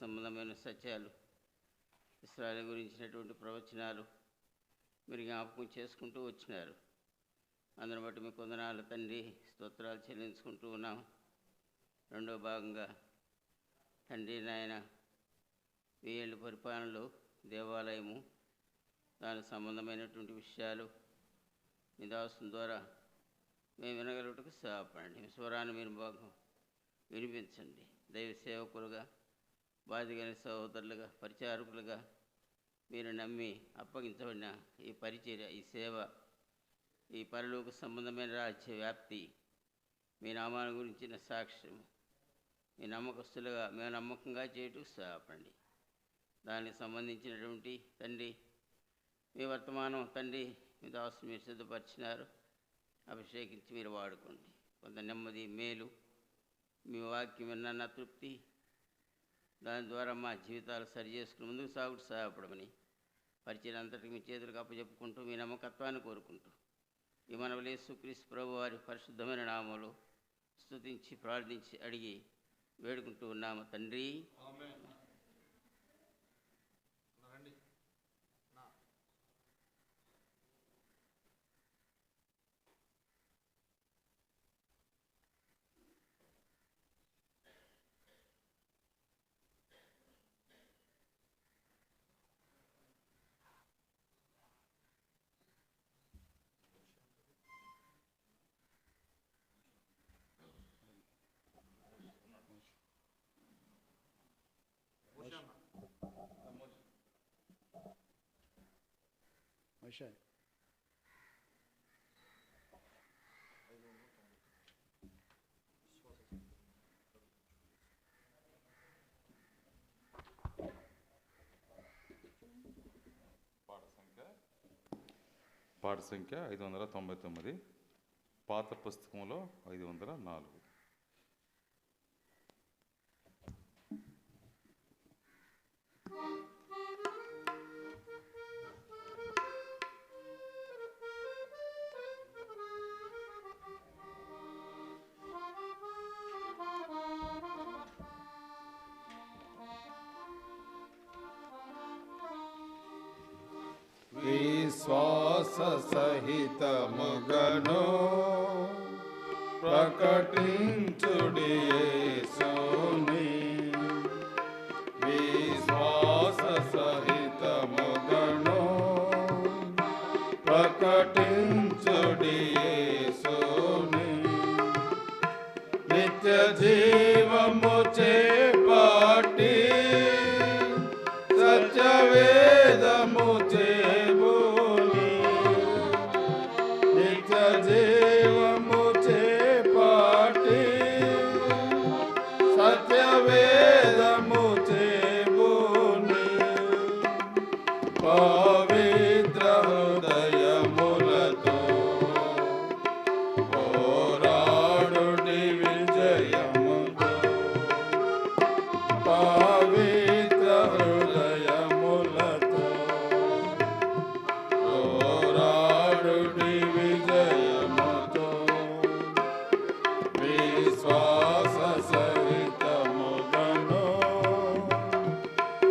సంబంధమైన సత్యాలు, ఇశ్రాయేలు గురించినటువంటి ప్రవచనాలు మీరు జ్ఞాపకం చేసుకుంటూ వచ్చినారు. అందుని బట్టి మీకు వందనాలు తండ్రి, స్తోత్రాలు చెల్లించుకుంటూ ఉన్నాం. రెండో భాగంగా తండ్రి నాయన 1000 ఏళ్ళ పరిపాలనలో దేవాలయము, దానికి సంబంధమైనటువంటి విషయాలు మీ దాసుని ద్వారా మేము వినగలుగుటకు సహాయపడండి. మీ స్వరాన్ని మీరు బాగా వినిపించండి. దైవ సేవకులుగా, బాధ్యగల సహోదరులుగా, పరిచారకులుగా మీరు నమ్మి అప్పగించబడిన ఈ పరిచర్య, ఈ సేవ, ఈ పరలోక సంబంధమైన రాజ్య వ్యాప్తి, మీ నామాన్ని గురించిన సాక్ష్యం మీ నమ్మకస్తులుగా మేము నమ్మకంగా చేయటం సహాయపడండి. దానికి సంబంధించినటువంటి తండ్రి మీ వర్తమానం తండ్రి మీ దాసులు మీరు సిద్ధపరిచినారు. అభిషేకించి మీరు వాడుకోండి. కొంత నెమ్మది, మేలు, మీ వాక్యం విన్న తృప్తి, దాని ద్వారా మా జీవితాలు సరి చేసుకుని ముందుకు సాగుతూ సహాయపడమని పరిచయం అంతటికి మీ చేతులకు అప్పచెప్పుకుంటూ మీ నమ్మకత్వాన్ని కోరుకుంటూ ఈ మనవలు యేసుక్రీస్తు ప్రభు వారి పరిశుద్ధమైన నామములో స్తుతించి ప్రార్థించి అడిగి వేడుకుంటూ ఉన్నాము తండ్రి. పాట సంఖ్య 599, పాత పుస్తకంలో 504. విశ్వాస సహితముగను ప్రకటించుడి యేసుని, విశ్వాస సహితముగను ప్రకటించుడి యేసుని, నిత్య జీవము చేపట్టి సత్యవేదము చేబూని, నిత్య జీవము చేపట్టి సత్యవేదము చేబూని, పవిత్ర హృదయములతో పోరాడుడి విజయముతో, పవిత్ర హృదయములతో పోరాడుడి విజయముతో, విశ్వాస సహితముగను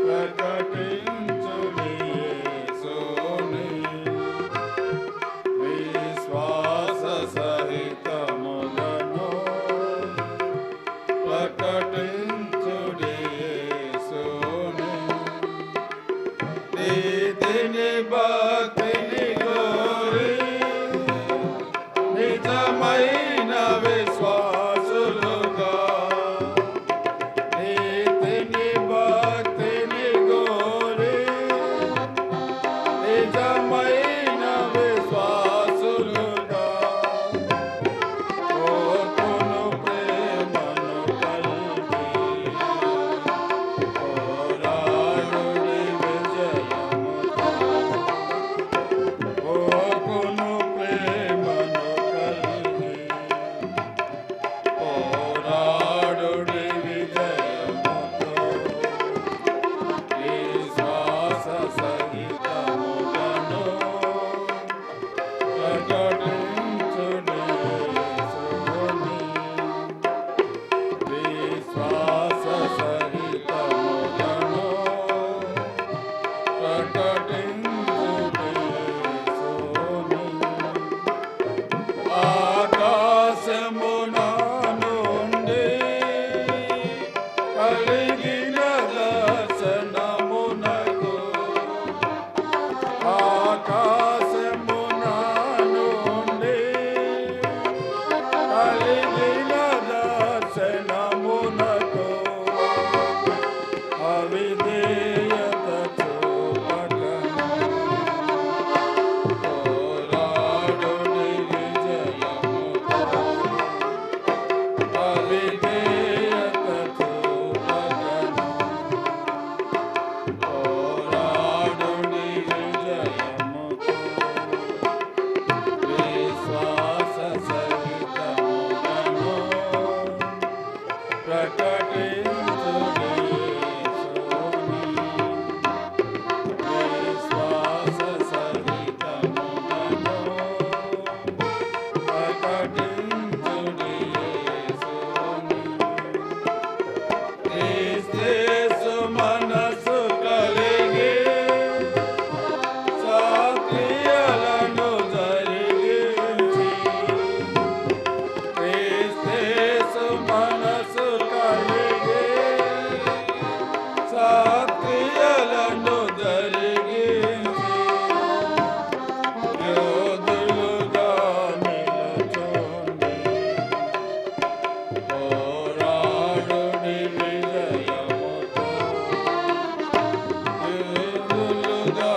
ప్రకటించుడి యేసుని, విశ్వాస సహితముగను ప్రకటించుడి యేసుని. అవిధేయత చూపకను పోరాడుడి విజయముతో అవిధేయత చూపకను పోరాడుడి విజయముతో విశ్వాస సహితముగను ప్రకటించుడి యేసుని విశ్వాస సహితముగను ప్రకటించుడి యేసుని క్రీస్తు మనసు కలిగి సాత్రియలను జరిగించి క్రీస్తు మనసు కలిగి సాత్రియలను జరిగించి యోధులుగా నిలచుండి పోరాడుడి విజయముతో యోధులుగా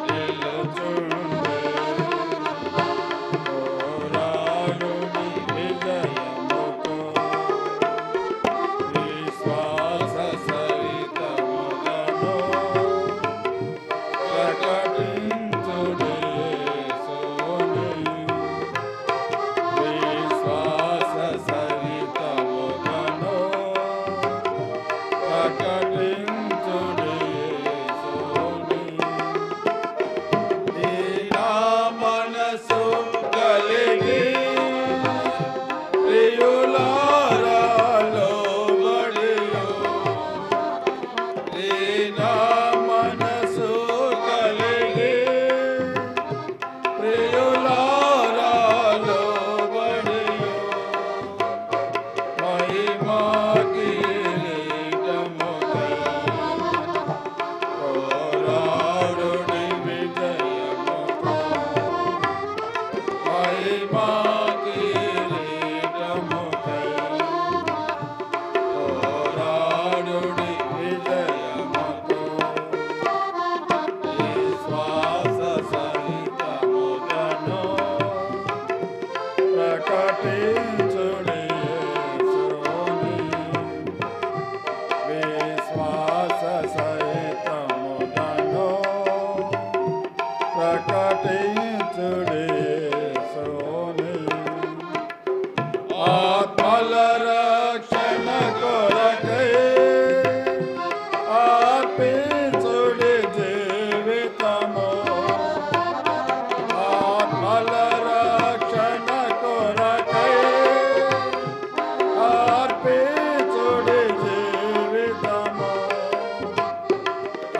నిలచుండి పోరాడుడి విజయముతో విశ్వాస సహితముగను ప్రకటించుడి యేసుని విశ్వాస సహితముగను ప్రకటించుడి యేసుని నీనా మనసు కలిగి ప్రియులారా లోబడియు నీనా మనసు కలిగి ప్రియులారా లోబడియు మహిమా కిరీటముకై పోరాడుడి విజయముతో మహిమా కిరీటముకై పోరాడుడి విజయముతో విశ్వాస సహితముగను ప్రకటించుడి యేసుని విశ్వాస సహితముగను ప్రకటించుడి యేసుని ఆత్మల రక్షణ కొరకై అర్పించుడి జీవితము ఆత్మల రక్షణ కొరకై అర్పించుడి జీవితము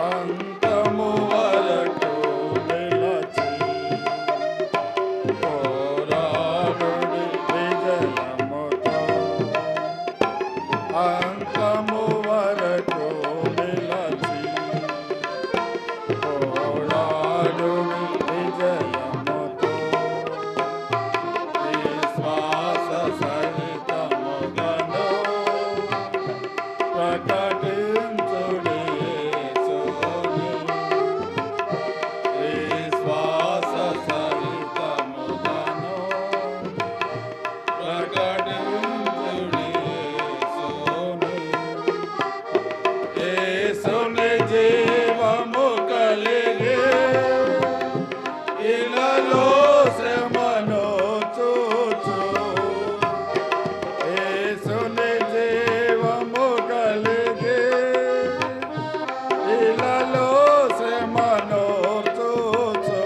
అంతము వరకు నిలచి పోరాడుడి విజయముతో అంతము వరకు నిలచి పోరాడుడి విజయముతో విశ్వాస సహితముగను ప్రకటించుడి యేసుని విశ్వాస సహితముగను ప్రకటించుడి యేసుని యేసుని జీవము కలిగి ఇలలో శ్రమను చూచు యేసుని జీవము కలిగి ఇలలో శ్రమను చూచు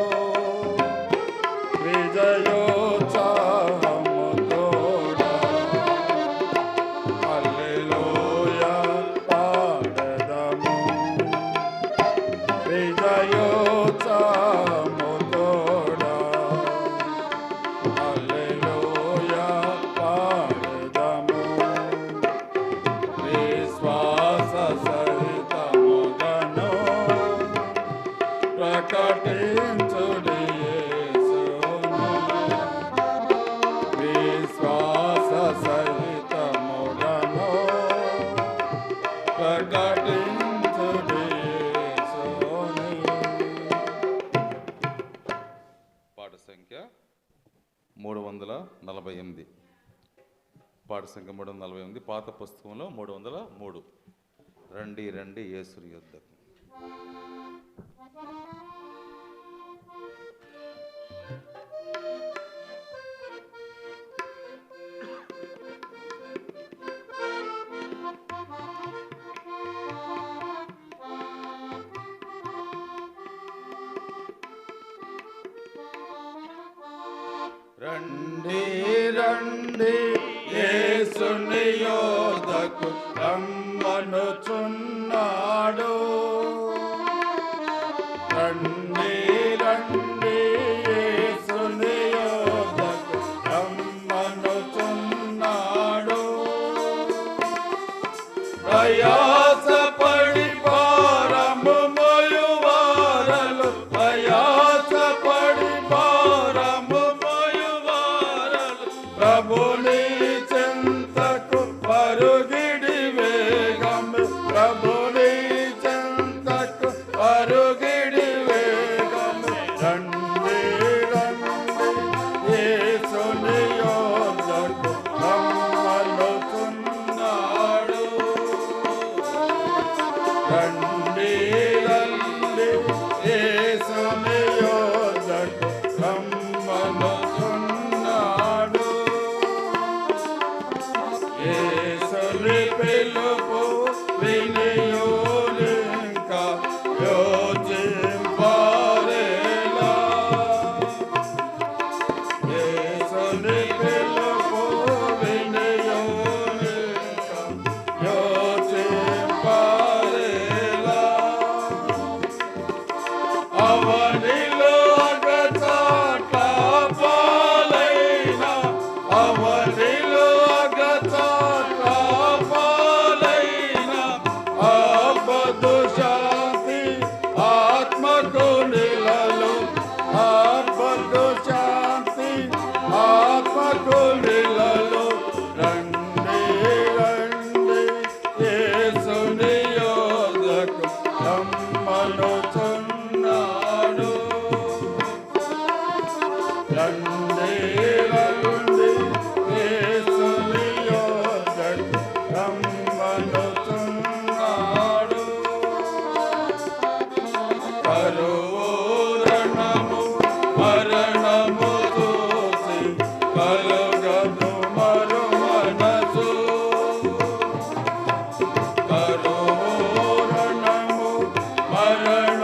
విజయోత్సాహము తోడా హల్లెలూయా పాడెదము విజయోత్సాహము తోడా హల్లెలూయా పాడెదము విశ్వాస సహితముగను ప్రకటించుడి యేసుని విశ్వాస సహితముగను ప్రకటించుడి యేసుని. పాట సంఖ్య 348. పాట సంఖ్య 348 పాత పుస్తకంలో 303. రండి రండి యేసుని యొద్దకు. రండి రండి యేసుని యొద్దకు రమ్మనుచున్నాడు. రండి రండి యేసుని యొద్దకు రమ్మనుచున్నాడు. ప్రయాసపడి భారము మోయువారలు, ప్రయాసపడి భారము మోయువారలు, ప్రభుని చెంతకు పరుగిడి వేగము, ప్రభుని చెంతకు పరుగిడి వేగము. రండి రండి యేసుని యొద్దకు రమ్మనుచున్నాడు. రండి రండి యేసుని యొద్దకు రమ్మనుచున్నాడు. యేసుని పిలుపు వినియులింకా యోచింపరేలా. యేసుని పిలుపు వినియులింకా యోచింపరేలా. అవనిలో అగచాట పాలైన, అవనిలో అగచాట పాలైన, ఆపదు శాంతి ఆత్మకు నిలలు, ఆపదు శాంతి ఆత్మకు నిలలు. రండి రండి యేసుని యొద్దకు రమ్మనుచున్నాడు. రండి రండి యేసుని యొద్దకు రమ్మనుచున్నాడు. కరువు రణము మరణము చూసి కలుగదు మరు మనసు. కరువు రణము మరణము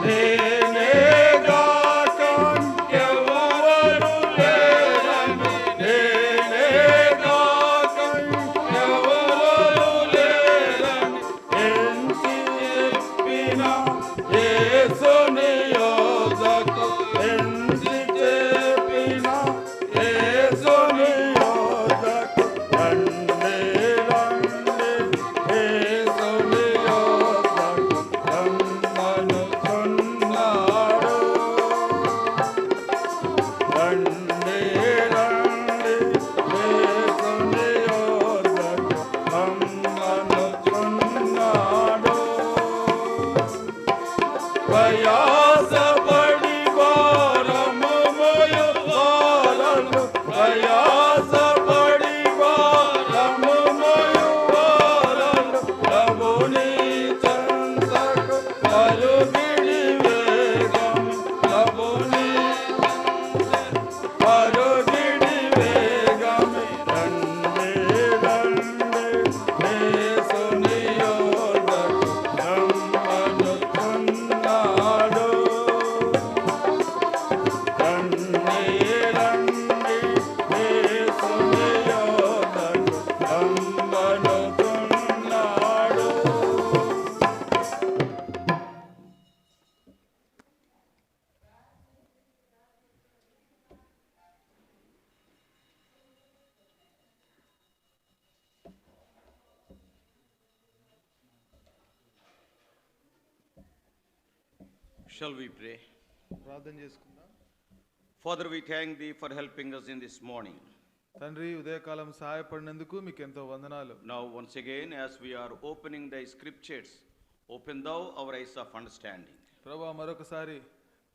నేనేగాక ఎవరు లేరని, నేనేగాక ఎవరు లేరని ఎంచి చెప్పిన యేసుని యోధకు, ఎంచి చెప్పిన యేసుని యోధకు, రండి రండి యేసుని యోధకు రమ్మనుచున్నాడు. రండి రండి యేసుని యోధకు రమ్మనుచున్నాడు. ప్రయాసపడి భారము మోయువారలు, ప్రయాసపడి భారము మోయువారలు, ప్రభుని చెంతకు పరుగిడి వేగము, ప్రభుని పరుగిడి వేగము. రండి రండి యేసుని యోధకు రమ్మనుచున్నాడు. రండి రండి యేసుని యోధకు రమ్మనుచున్నాడు. Shall we pray? ప్రార్థన చేసుకుందాం. Father, we thank thee for helping us in this morning. తండ్రి, ఉదయకాలం సహాయపడినందుకు మీకు ఎంతో వందనాలు. Now, once again, as we are opening thy scriptures, open thou our eyes of understanding. ప్రభా, మరొకసారి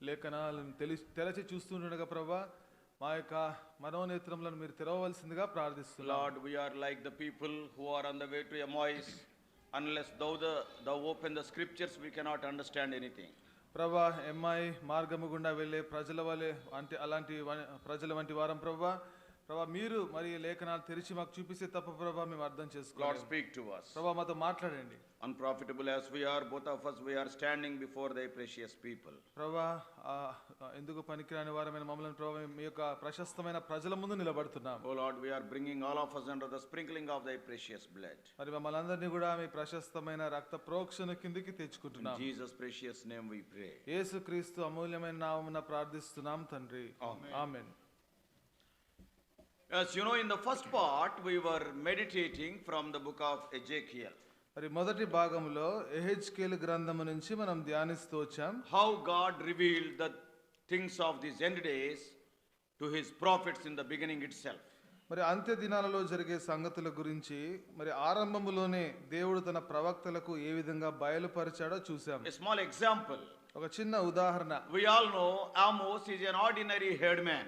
లేఖనాలను తెరచి చూస్తుండగా ప్రభా, మా యొక్క మనోనేత్రములను మీరు తెరవవలసిందిగా ప్రార్థిస్తున్నాం. Lord, we are like the people who are on the way to Emmaus. Unless thou open the scriptures, we cannot understand anything. ప్రభా, ఎంఐ మార్గము గుండా వెళ్ళే ప్రజల వలె అలాంటి ప్రజల వంటి వారం ప్రభా. ప్రభా, మీరు మరి లేఖనాలు తెరిచి మాకు చూపిస్తే తప్ప ప్రభా మేము అర్థం Lord, చేసుకోవాలి. speak to us. ప్రభా, మాతో మాట్లాడండి. Unprofitable as we are, both of us, we are standing before thy precious people. ప్రభా, ఎందుకు పనికిరాని వారమైన మమ్మల్ని ప్రభా మీ యొక్క ప్రశస్తమైన ప్రజల ముందు నిలబడుతున్నాం. Oh Lord, we are bringing all of us under the sprinkling of thy precious blood. మరి మమ్మల్ని అందరినీ కూడా మీ ప్రశస్తమైన రక్త ప్రోక్షణ కిందికి In తెచ్చుకుంటున్నాం. Jesus' precious name we pray. యేసుక్రీస్తు అమూల్యమైన నామమున ప్రార్థిస్తున్నాం తండ్రి. Amen. Amen. As you know, in the first part, we were meditating from the book of Ezekiel. మరి మొదటి భాగంలో ఎహెజ్కేలు గ్రంథము నుంచి మనం ధ్యానిస్తూ వచ్చాం. How God revealed the things of these end days to his prophets in the beginning itself. మరి అంత్య దినాలలో జరిగే సంగతుల గురించి మరి ఆరంభములోనే దేవుడు తన ప్రవక్తలకు ఏ విధంగా బయలుపరిచాడో చూసాం. A small example. ఒక చిన్న ఉదాహరణ. We all know Amos is an ordinary herdman.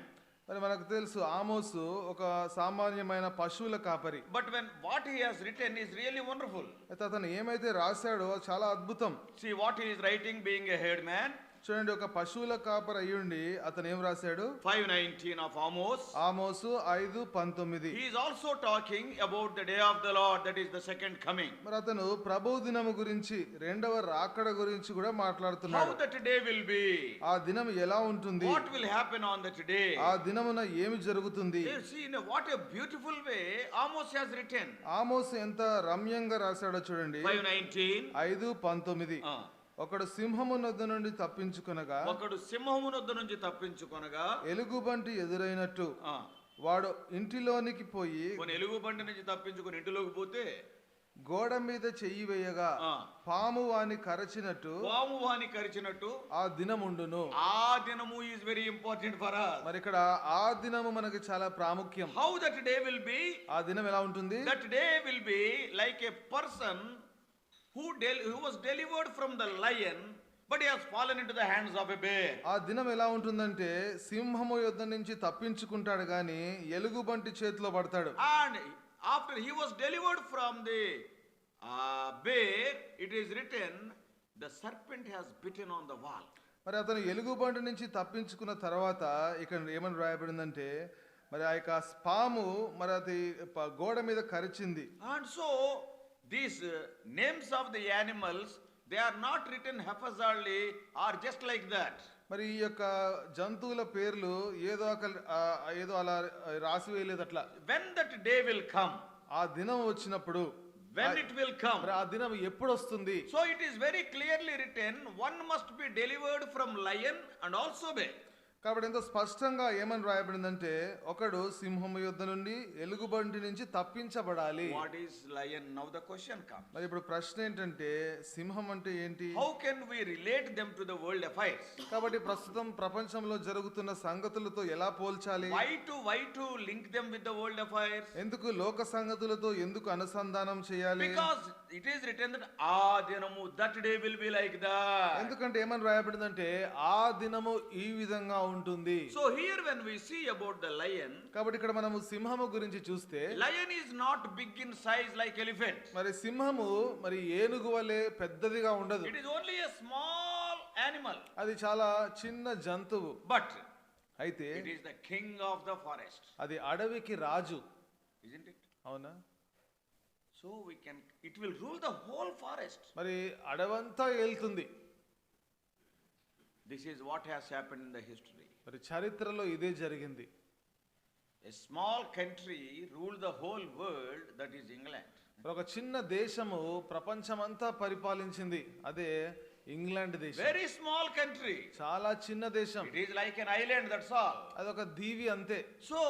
మరి మనకు తెలుసు ఆమోసు ఒక సామాన్యమైన పశువుల కాపరి. But when what he has written is really wonderful. అయితే అతను ఏమైతే రాశాడో అది చాలా అద్భుతం. See what he is writing being a herdman. చూడండి, ఒక పశువుల కాపరి అయ్యుండి అతను ఏం రాశాడు? 5:19 of Amos. Amos 5:19. He is also talking about the day of the Lord, that is the second coming. మరి అతను ప్రభు దినము గురించి, రెండవ రాకడ గురించి కూడా How మాట్లాడుతున్నాడు. that day will be. ఆ దినం ఎలా ఉంటుంది? What will happen on that day? ఆ దినమున ఏమి జరుగుతుంది? You see, what a beautiful way Amos has written. ఆమోసు ఎంత రమ్యంగా రాశాడో చూడండి. 5:19. 5:19. ఒకడు సింహము నొద్ద నుండి తప్పించుకొనగా, ఒకడు సింహము నొద్ద నుంచి తప్పించుకొనగా, ఎలుగుబంటి ఎదురైనట్టు ఆ, వాడు ఇంటిలోనికి పోయి కొన్ని ఎలుగుబంటి నుంచి తప్పించుకొని ఇంటిలోకి పోతే గోడ మీద చెయ్యి వేయగా ఆ, పాము వాని కరచినట్టు పాము వాని కరిచినట్టు ఆ దినముండును. ఆ దినము is very important for us. మరి ఇక్కడ ఆ దినము మనకి చాలా ప్రాముఖ్యం. How that day will be? ఆ దినం ఎలా ఉంటుంది? That day will be like a person who was delivered from the lion, but he has fallen into the hands of a bear. ఆ దినం ఎలా ఉంటుందంటే సింహము యొద్ద నుంచి తప్పించుకుంటాడు గాని ఎలుగుబంటి చేతిలో పడతాడు. And after he was delivered from the bear, it is written, the serpent has bitten on the wall. మరి అతను ఎలుగుబంటి నుంచి తప్పించుకున్న తర్వాత ఇక్కడ ఏమని రాయబడిందంటే, మరి ఆ యొక్క పాము మరి అది గోడ మీద కరిచింది. And so these names of the animals, they are not written haphazardly or just like that. మరి ఈ యొక్క జంతువుల పేర్లు ఏదో అలా రాసి వేయలేదు అట్లా. When that day will come, ఆ దినం వచ్చినప్పుడు, when it will come, మరి ఆ దినం ఎప్పుడు వస్తుంది? so it is very clearly written, one must be delivered from lion and also bear. కాబట్టి ఎంతో స్పష్టంగా ఏమని రాయబడిందంటే, ఒకడు సింహము యొద్ద నుండి ఎలుగుబంటి నుంచి తప్పించబడాలి. What is lion? Now the question comes. మరి ఇప్పుడు ప్రశ్న ఏంటంటే, సింహం అంటే ఏంటి? How can we relate them to the world affairs? కాబట్టి ప్రస్తుతం ప్రపంచంలో జరుగుతున్న సంగతులతో ఎలా పోల్చాలి? Why to link them with the world affairs? ఎందుకు లోక సంగతులతో ఎందుకు అనుసంధానం చేయాలి? Because it is written that Adinamu, that day will be like that. ఎందుకంటే ఏమని రాయబడిందంటే, ఆ దినము ఈ విధంగా ఉంటుంది. So here when we see about the lion, కాబట్టి ఇక్కడ మనము సింహము గురించి చూస్తే, lion is not big in size like elephant. మరి సింహము మరి ఏనుగు వలె పెద్దదిగా ఉండదు. It is only a small animal. అది చాలా చిన్న జంతువు. But అయితే it is the king of the forest. అది అడవికి రాజు, Isn't it? అవునా? So it will rule the whole forest. మరి అడవంతా ఏలుతుంది. This is what has happened in the history. మరి చరిత్రలో ఇదే జరిగింది. A small country ruled the whole world, that is England. ఒక చిన్న దేశము ప్రపంచమంతా పరిపాలించింది, అదే ఇంగ్లాండ్ దేశం. Very small country. చాలా చిన్న దేశం. It is like an island, that's all. అదొక దీవి అంతే. So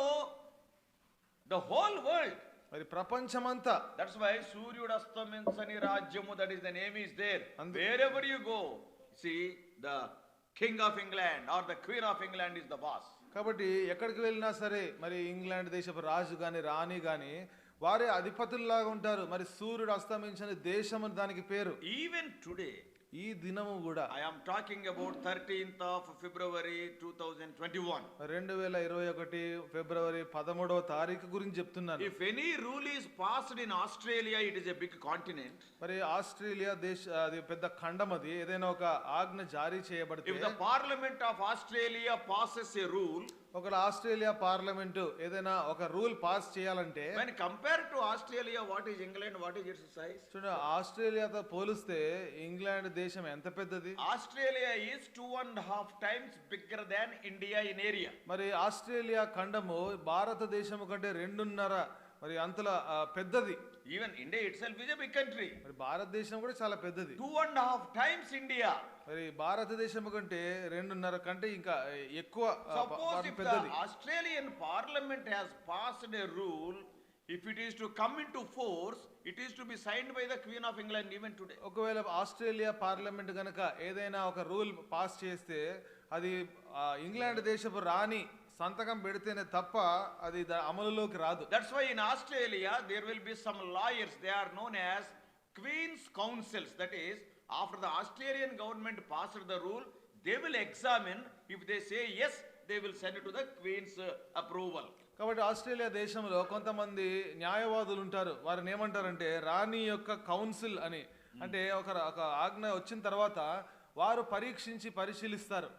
the whole world, మరి ప్రపంచమంతా, that's why Suryudu Astaminsani Rajyamu, that is the name is there. And wherever you go, see the king of England or the queen of England is the boss. కాబట్టి ఎక్కడికి వెళ్ళినా సరే మరి England దేశపు రాజు గాని రాణి గాని వారే అధిపతుల్లాగా ఉంటారు. మరి సూర్యుడు అస్తమించని దేశం అని దానికి పేరు. Even today, ఈ దినము కూడా, I am talking about 13th of February 2021. 2021 ఫిబ్రవరి 13వ తారీఖు గురించి చెప్తున్నాను. If any rule is passed in Australia, it is a big continent. మరి ఆస్ట్రేలియా అది పెద్ద ఖండం. అది ఏదైనా ఒక ఆజ్ఞ జారీ చేయబడితే, If the Parliament of Australia passes a rule, ఒక ఆస్ట్రేలియా పార్లమెంటు ఏదైనా ఒక రూల్ పాస్ చేయాలంటే, when compared to Australia, what is England, what is its size? చూడండి, ఆస్ట్రేలియాతో పోలిస్తే ఇంగ్లాండ్ దేశం ఎంత పెద్దది. Australia is 2.5 times bigger than India in area. మరి ఆస్ట్రేలియా ఖండము భారతదేశము కంటే 2.5 మరి అంతలా పెద్దది. Even India itself is a big country. మరి భారతదేశం కూడా చాలా పెద్దది. 2.5 times India. మరి భారతదేశం కంటే 2.5 కంటే ఇంకా ఎక్కువ Suppose if the పెద్దది. Australian Parliament has passed a rule, if it is to come into force, it is to be signed by the Queen of England even today. ఒకవేళ ఆస్ట్రేలియా పార్లమెంట్ గనక ఏదైనా ఒక రూల్ పాస్ చేస్తే, అది England దేశపు రాణి సంతకం పెడితేనే తప్ప అది అమలులోకి రాదు. That's why in Australia there will be some lawyers, they are known as Queen's Councils. That is, after the Australian government passed the rule, they will examine. If they say yes, they will send it to the Queen's approval. కాబట్టి Australia దేశంలో కొంతమంది న్యాయవాదులు ఉంటారు. వారిని ఏమంటారంటే రాణి యొక్క council అని. అంటే ఒక ఆజ్ఞ వచ్చిన తర్వాత వారు పరీక్షించి పరిశీలిస్తారు.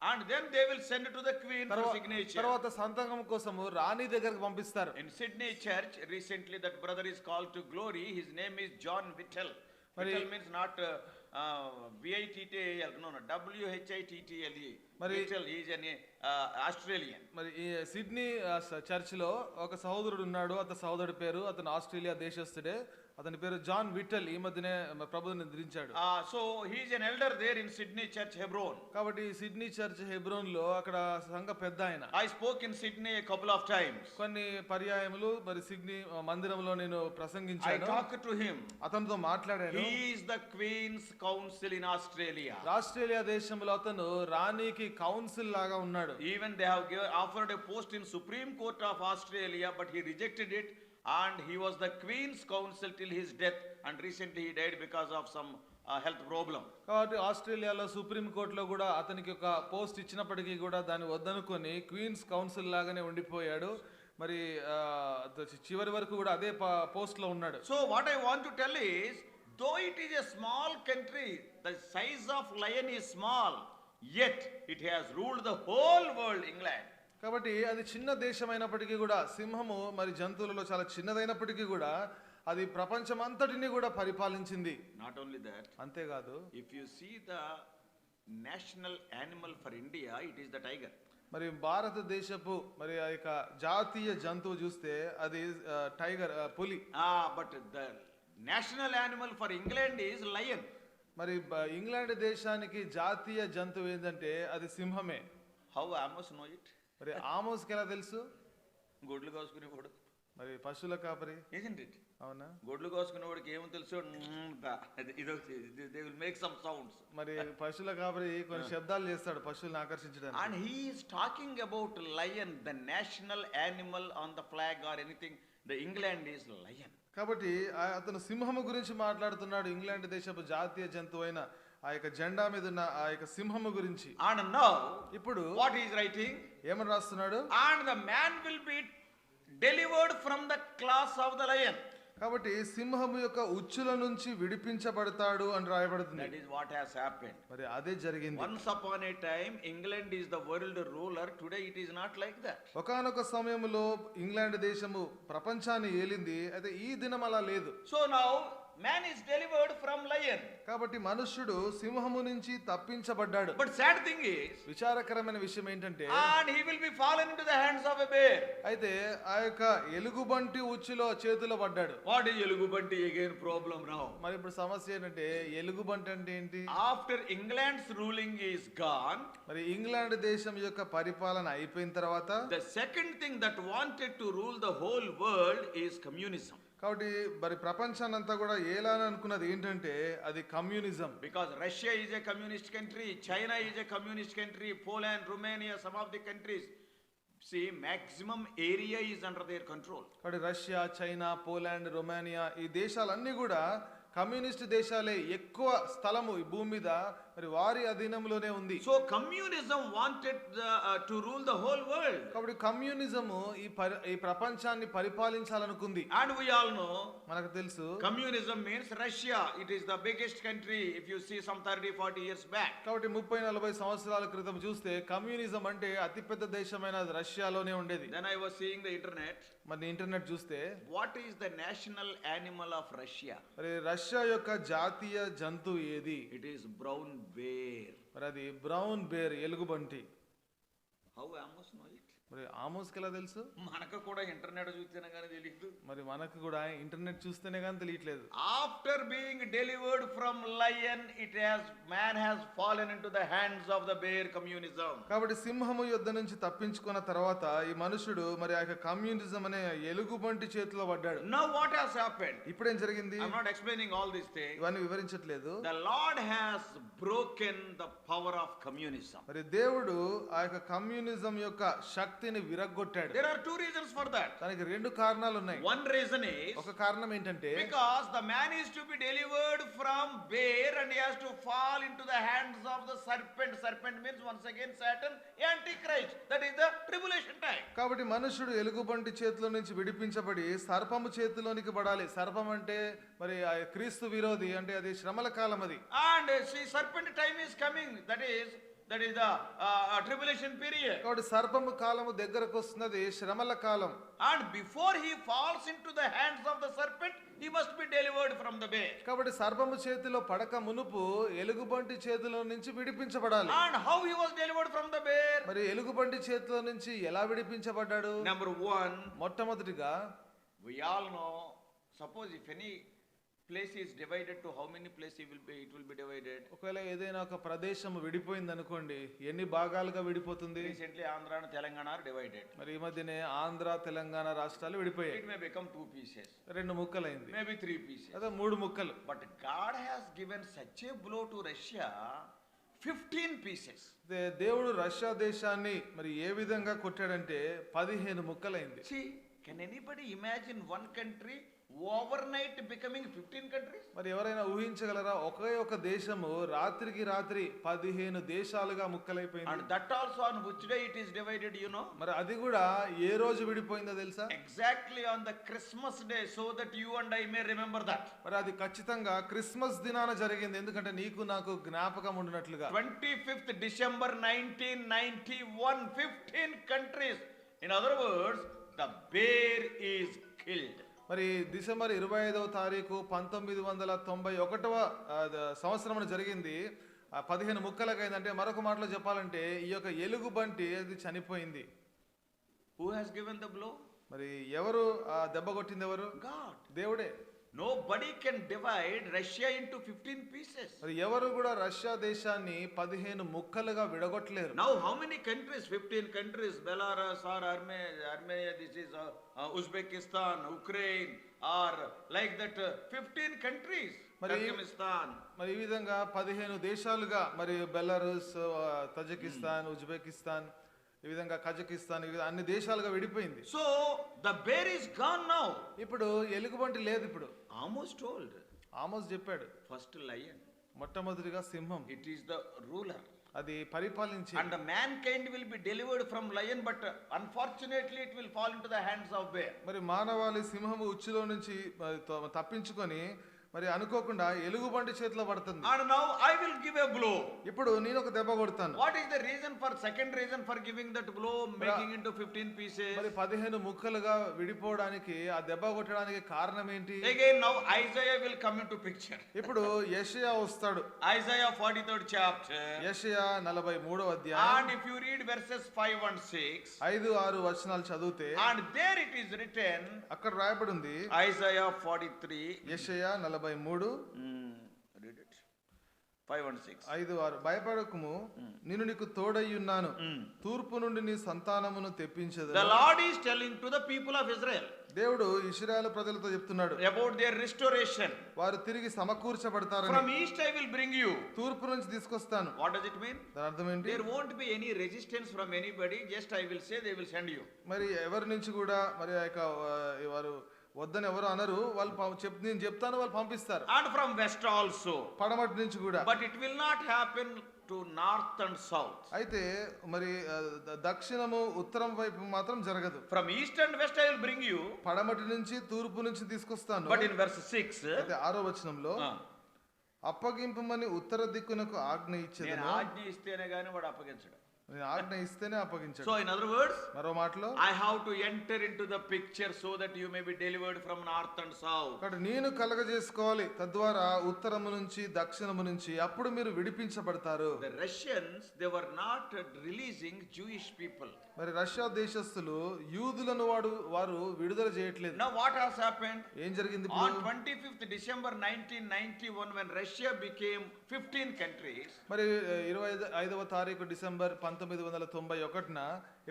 And then they will send it to the Queen for signature. తర్వాత సంతకం కోసము రాణి దగ్గరికి పంపిస్తారు. In Sydney Church, recently that brother is called to glory. His name is John Whittle. Whittle means not V-I-T-T-A-L, no, W-H-I-T-T-L-E. Whittle, he is an Australian. మరి ఈ Sydney చర్చిలో ఒక సహోదరుడు ఉన్నాడు. అతని సహోదరుడి పేరు, అతను ఆస్ట్రేలియా దేశస్థుడే. అతని పేరు జాన్ విట్టల్. ఈ మధ్యనే ప్రభువుని నిద్రించాడు. So he is an elder there in Sydney Church, Hebron. కాబట్టి సిడ్నీ చర్చ్ హెబ్రోన్ లో అక్కడ సంఘ పెద్ద ఆయన. I spoke in Sydney a couple of times. కొన్ని పర్యాయములు మరి సిడ్నీ మందిరంలో నేను I ప్రసంగించాను. talked to him. అతనితో మాట్లాడాను. He is the Queen's Council in Australia. Australia దేశంలో అతను రాణికి కౌన్సిల్ లాగా ఉన్నాడు. Even they have offered a post in Supreme Court of Australia, but he rejected it. And he was the Queen's Counsel till his death, and recently he died because of some health problem. కాబట్టి ఆస్ట్రేలియాలో supreme కోర్టులో కూడా అతనికి ఒక post ఇచ్చినప్పటికీ కూడా దాన్ని వద్దనుకొని queens council లాగానే ఉండిపోయాడు. మరి చివరి వరకు కూడా అదే పోస్ట్ లో ఉన్నాడు. So what I want to tell is, though it is a small country, the size of lion is small, yet it has ruled the whole world, England. కాబట్టి అది చిన్న దేశమైనప్పటికీ కూడా, సింహము మరి జంతువులలో చాలా చిన్నదైనప్పటికీ కూడా అది ప్రపంచమంతటిని కూడా పరిపాలించింది. Not only that, అంతేకాదు, if you see the national animal for India, it is the tiger. మరి భారతదేశపు మరి ఆ యొక్క జాతీయ జంతువు చూస్తే అది టైగర్, పులి. But the national animal for England is lion. మరి ఇంగ్లాండ్ దేశానికి జాతీయ జంతువు ఏంటంటే అది సింహమే. How Amos know it? మరి ఆమోస్కి ఎలా తెలుసు? గొడ్లు కాసుకునేవాడు, మరి పశువుల కాపరి, isn't it? అవునా? గొడ్లు కాసుకునేవాడికి ఏమో తెలుసు, they will make some sounds. మరి పశువుల కాపరి కొన్ని శబ్దాలు చేస్తాడు పశువులను ఆకర్షించడానికి. And he is talking about lion, the national animal on the flag or anything. The England is lion. కాబట్టి అతను సింహము గురించి మాట్లాడుతున్నాడు, ఇంగ్లాండ్ దేశపు జాతీయ జంతువైన ఆ యొక్క జెండా మీద ఉన్న ఆ యొక్క సింహము గురించి. And now, ఇప్పుడు what he is writing? ఏమని రాస్తున్నాడు? And the man will be delivered from the claws of the lion. కాబట్టి సింహము యొక్క ఉచ్చుల నుంచి విడిపించబడతాడు అని రాయబడుతుంది. That is what has happened. మరి అదే జరిగింది. Once upon a time, England is the world ruler. Today it is not like that. ఒకానొక సమయంలో ఇంగ్లాండ్ దేశము ప్రపంచాన్ని ఏలింది, అయితే ఈ దినం అలా లేదు. So now man is delivered from lion. కాబట్టి మనుష్యుడు సింహము నుంచి తప్పించబడ్డాడు. But sad thing is, విచారకరమైన విషయం ఏంటంటే, and he will be fallen into the hands of a bear. అయితే ఆ యొక్క ఎలుగుబంటి ఉచ్చులో చేతిలో పడ్డాడు. What is elugubanti again problem now? మరి ఇప్పుడు సమస్య ఏంటంటే ఎలుగుబంటి అంటే ఏంటి? After England's ruling is gone, మరి ఇంగ్లాండ్ దేశం యొక్క పరిపాలన అయిపోయిన తర్వాత the second thing that wanted to rule the whole world is communism. కాబట్టి మరి ప్రపంచాన్నంతా కూడా ఏలాని అనుకున్నది ఏంటంటే అది communism. Because Russia is a communist country, China is a communist country, Poland, Romania, some of the countries, see, maximum area is under their control. కాబట్టి Russia, China, Poland, Romania ఈ దేశాలన్నీ కూడా కమ్యూనిస్ట్ దేశాలే. ఎక్కువ స్థలము ఈ భూమి మీద మరి వారి అధీనంలోనే ఉంది. So communism wanted to rule the whole world. కాబట్టి కమ్యూనిజము ఈ ప్రపంచాన్ని పరిపాలించాలనుకుంది. And we all know, మనకు తెలుసు, communism means Russia. It is the biggest country if you see some 30-40 years back. కాబట్టి 30-40 సంవత్సరాల క్రితం చూస్తే కమ్యూనిజం అంటే అతిపెద్ద దేశమైన రష్యాలోనే ఉండేది. Then I was seeing the internet. మరి ఇంటర్నెట్ చూస్తే What is the national animal of Russia? మరి రష్యా యొక్క జాతీయ జంతువు ఏది? It is brown bear. మరి అది బ్రౌన్ బేర్, ఎలుగుబంటి. How Amos know it? మరి ఆమోస్కి ఎలా తెలుసు? మనకు కూడా ఇంటర్నెట్ చూస్తేనే కానీ తెలియదు. మరి మనకు కూడా ఇంటర్నెట్ చూస్తేనే కానీ తెలియట్లేదు. After being delivered from lion, man has fallen into the hands of the bear, communism. కాబట్టి సింహము యుద్ధ నుంచి తప్పించుకున్న తర్వాత ఈ మనుషుడు మరి ఆ యొక్క కమ్యూనిజం అనే ఎలుగుబంటి చేతిలో పడ్డాడు. Now what has happened? ఇప్పుడేం జరిగింది? I'm not explaining all these things. ఇవన్నీ వివరించట్లేదు. The Lord has broken the power of communism. మరి దేవుడు ఆ యొక్క కమ్యూనిజం యొక్క శక్తిని విరగ్గొట్టాడు. There are two reasons for that. దానికి రెండు కారణాలు ఉన్నాయి. One reason is, ఒక కారణం ఏంటంటే, because the man is to be delivered from bear and he has to fall into the hands of the serpent. Serpent means once again Satan, Antichrist. That is the tribulation time. కాబట్టి మనుషుడు ఎలుగుబంటి చేతిలో నుంచి విడిపించబడి సర్పము చేతిలోనికి పడాలి. సర్పం అంటే మరి ఆ క్రీస్తు విరోధి, అంటే అది శ్రమల కాలం అది. And see, serpent time is coming. That is the tribulation period. కాబట్టి సర్పము కాలము దగ్గరకు వస్తున్నది, శ్రమల కాలం. And before he falls into the hands of the serpent, he must be delivered from the bear. కాబట్టి సర్పము చేతిలో పడక మునుపు ఎలుగుబంటి చేతిలో నుంచి విడిపించబడాలి. And how he was delivered from the bear? మరి ఎలుగుబంటి చేతిలో నుంచి ఎలా విడిపించబడ్డాడు? Number one, మొట్టమొదటిగా we all know, suppose if any place is divided, to how many places it will be divided? ఒకవేళ ఏదైనా ఒక ప్రదేశం విడిపోయింది అనుకోండి, ఎన్ని భాగాలుగా విడిపోతుంది? Recently Andhra and Telangana are divided. మరి ఈ మధ్యనే ఆంధ్ర, తెలంగాణ రాష్ట్రాలు విడిపోయాయి. It may become 2 pieces, 2 ముక్కలైంది, maybe 3 pieces. అదే 3 ముక్కలు. But God has given such a blow to Russia, 15 pieces. దేవుడు రష్యా దేశాన్ని మరి ఏ విధంగా కొట్టాడంటే 15 ముక్కలైంది. See, can anybody imagine one country overnight becoming 15 countries? మరి ఎవరైనా ఊహించగలరా? ఒకే ఒక దేశము రాత్రికి రాత్రి 15 దేశాలుగా ముక్కలైపోయింది. And that also on which day it is divided, you know? మరి అది కూడా ఏ రోజు విడిపోయిందో తెలుసా? Exactly on the Christmas day, so that you and I may remember that. మరి అది ఖచ్చితంగా క్రిస్మస్ దినాన జరిగింది, ఎందుకంటే నీకు నాకు జ్ఞాపకం ఉండినట్లుగా. 25th December 1991, 15 countries. In other words, the bear is killed. మరి డిసెంబర్ 25వ తారీఖు 1991వ సంవత్సరం జరిగింది. 15 ముక్కలకు అయిందంటే మరొక మాటలో చెప్పాలంటే ఈ యొక్క ఎలుగుబంటి అది చనిపోయింది. Who has given the blow? మరి ఎవరు ఆ దెబ్బ కొట్టింది? ఎవరు? God. దేవుడే. Nobody can divide Russia into 15 pieces. మరి ఎవరు కూడా రష్యా దేశాన్ని 15 ముక్కలుగా విడగొట్టలేరు. Now how many countries? 15 countries. Belarus or Armenia, this is Uzbekistan, Ukraine, or like that 15 countries. Turkmenistan. మరి ఈ విధంగా 15 దేశాలుగా మరి బెలారస్, తజకిస్తాన్, ఉజ్బెకిస్తాన్, ఈ విధంగా కజకిస్తాన్, అన్ని దేశాలుగా విడిపోయింది. So the bear is gone now. ఇప్పుడు ఎలుగుబంటి లేదు. ఇప్పుడు Amos told. ఆమోస్ చెప్పాడు, First lion. మొట్టమొదటిగా సింహం, It is the ruler. అది పరిపాలించి, And the mankind will be delivered from lion, but unfortunately it will fall into the hands of bear. మరి మానవాళి సింహము ఉచ్చులో నుంచి తప్పించుకొని మరి అనుకోకుండా ఎలుగుబంటి చేతిలో పడుతుంది. And now I will give a blow. ఇప్పుడు నేను ఒక దెబ్బ కొడతాను. What is the second reason for giving that blow, making into 15 pieces? మరి 15 ముక్కలుగా విడిపోవడానికి ఆ దెబ్బ కొట్టడానికి కారణం ఏంటి? Again now Isaiah will come into picture. ఇప్పుడు యెషయా వస్తాడు. Isaiah 43rd chapter. యెషయా 43వ అధ్యాయం. And if you read verses 5 and 6, 5-6 వచనాలు చదివితే, and there it is written, అక్కడ రాయబడి ఉంది Isaiah 43. యెషయా 43 Read it. 5 and 6. 5-6. భయపడకుము, నేను నీకు తోడయ్యున్నాను, తూర్పు నుండి నీ సంతానమును తెప్పించెదను. The Lord is telling to the people of Israel దేవుడు ఇశ్రాయేలు ప్రజలతో చెప్తున్నాడు about their restoration. వారు తిరిగి సమకూర్చబడతారని. From east I will bring you. తూర్పు నుంచి తీసుకొస్తాను. What does it mean? దాని అర్థం ఏంటి? There won't be any resistance from anybody. Just I will say they will send you. మరి ఎవరి నుంచి కూడా మరి ఆ యొక్క వారు వద్దని ఎవరు అనరు. వాళ్ళు నేను చెప్తాను, వాళ్ళు పంపిస్తారు. And from west also. పడమటి నుంచి కూడా. But it will not happen to north and south. అయితే మరి దక్షిణము ఉత్తరం వైపు మాత్రం జరగదు. From east and west I will bring you. పడమటి నుంచి తూర్పు నుంచి తీసుకొస్తాను. But in verse 6, అయితే 6వ వచనంలో, అప్పగింపమని ఉత్తర దిక్కునకు ఆజ్ఞ ఇచ్చేదను. నేను ఆజ్ఞ ఇస్తేనే గాని వాడు అప్పగించడు. నేను ఆజ్ఞ ఇస్తేనే అప్పగించాడు. So in other words, మరో మాటలో, I have to enter into the picture so that you may be delivered from north and south. కాబట్టి నేను కలగజేసుకోవాలి, తద్వారా ఉత్తరము నుంచి దక్షిణము నుంచి, అప్పుడు మీరు విడిపించబడతారు. The Russians, they were not releasing Jewish people. మరి రష్యా దేశస్థులు యూదులను వారు విడుదల చేయట్లేదు. Now what has happened? ఏం జరిగింది? On 25th December 1991, when Russia became 15 countries, మరి 25వ తారీఖు డిసెంబర్ 1991న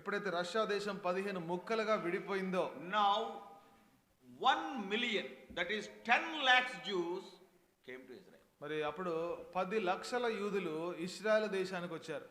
ఎప్పుడైతే రష్యా దేశం 15 ముక్కలుగా విడిపోయిందో, now 1 million, that is 10 lakhs Jews came to Israel. మరి అప్పుడు 10 లక్షల యూదులు ఇశ్రాయేలు దేశానికి వచ్చారు.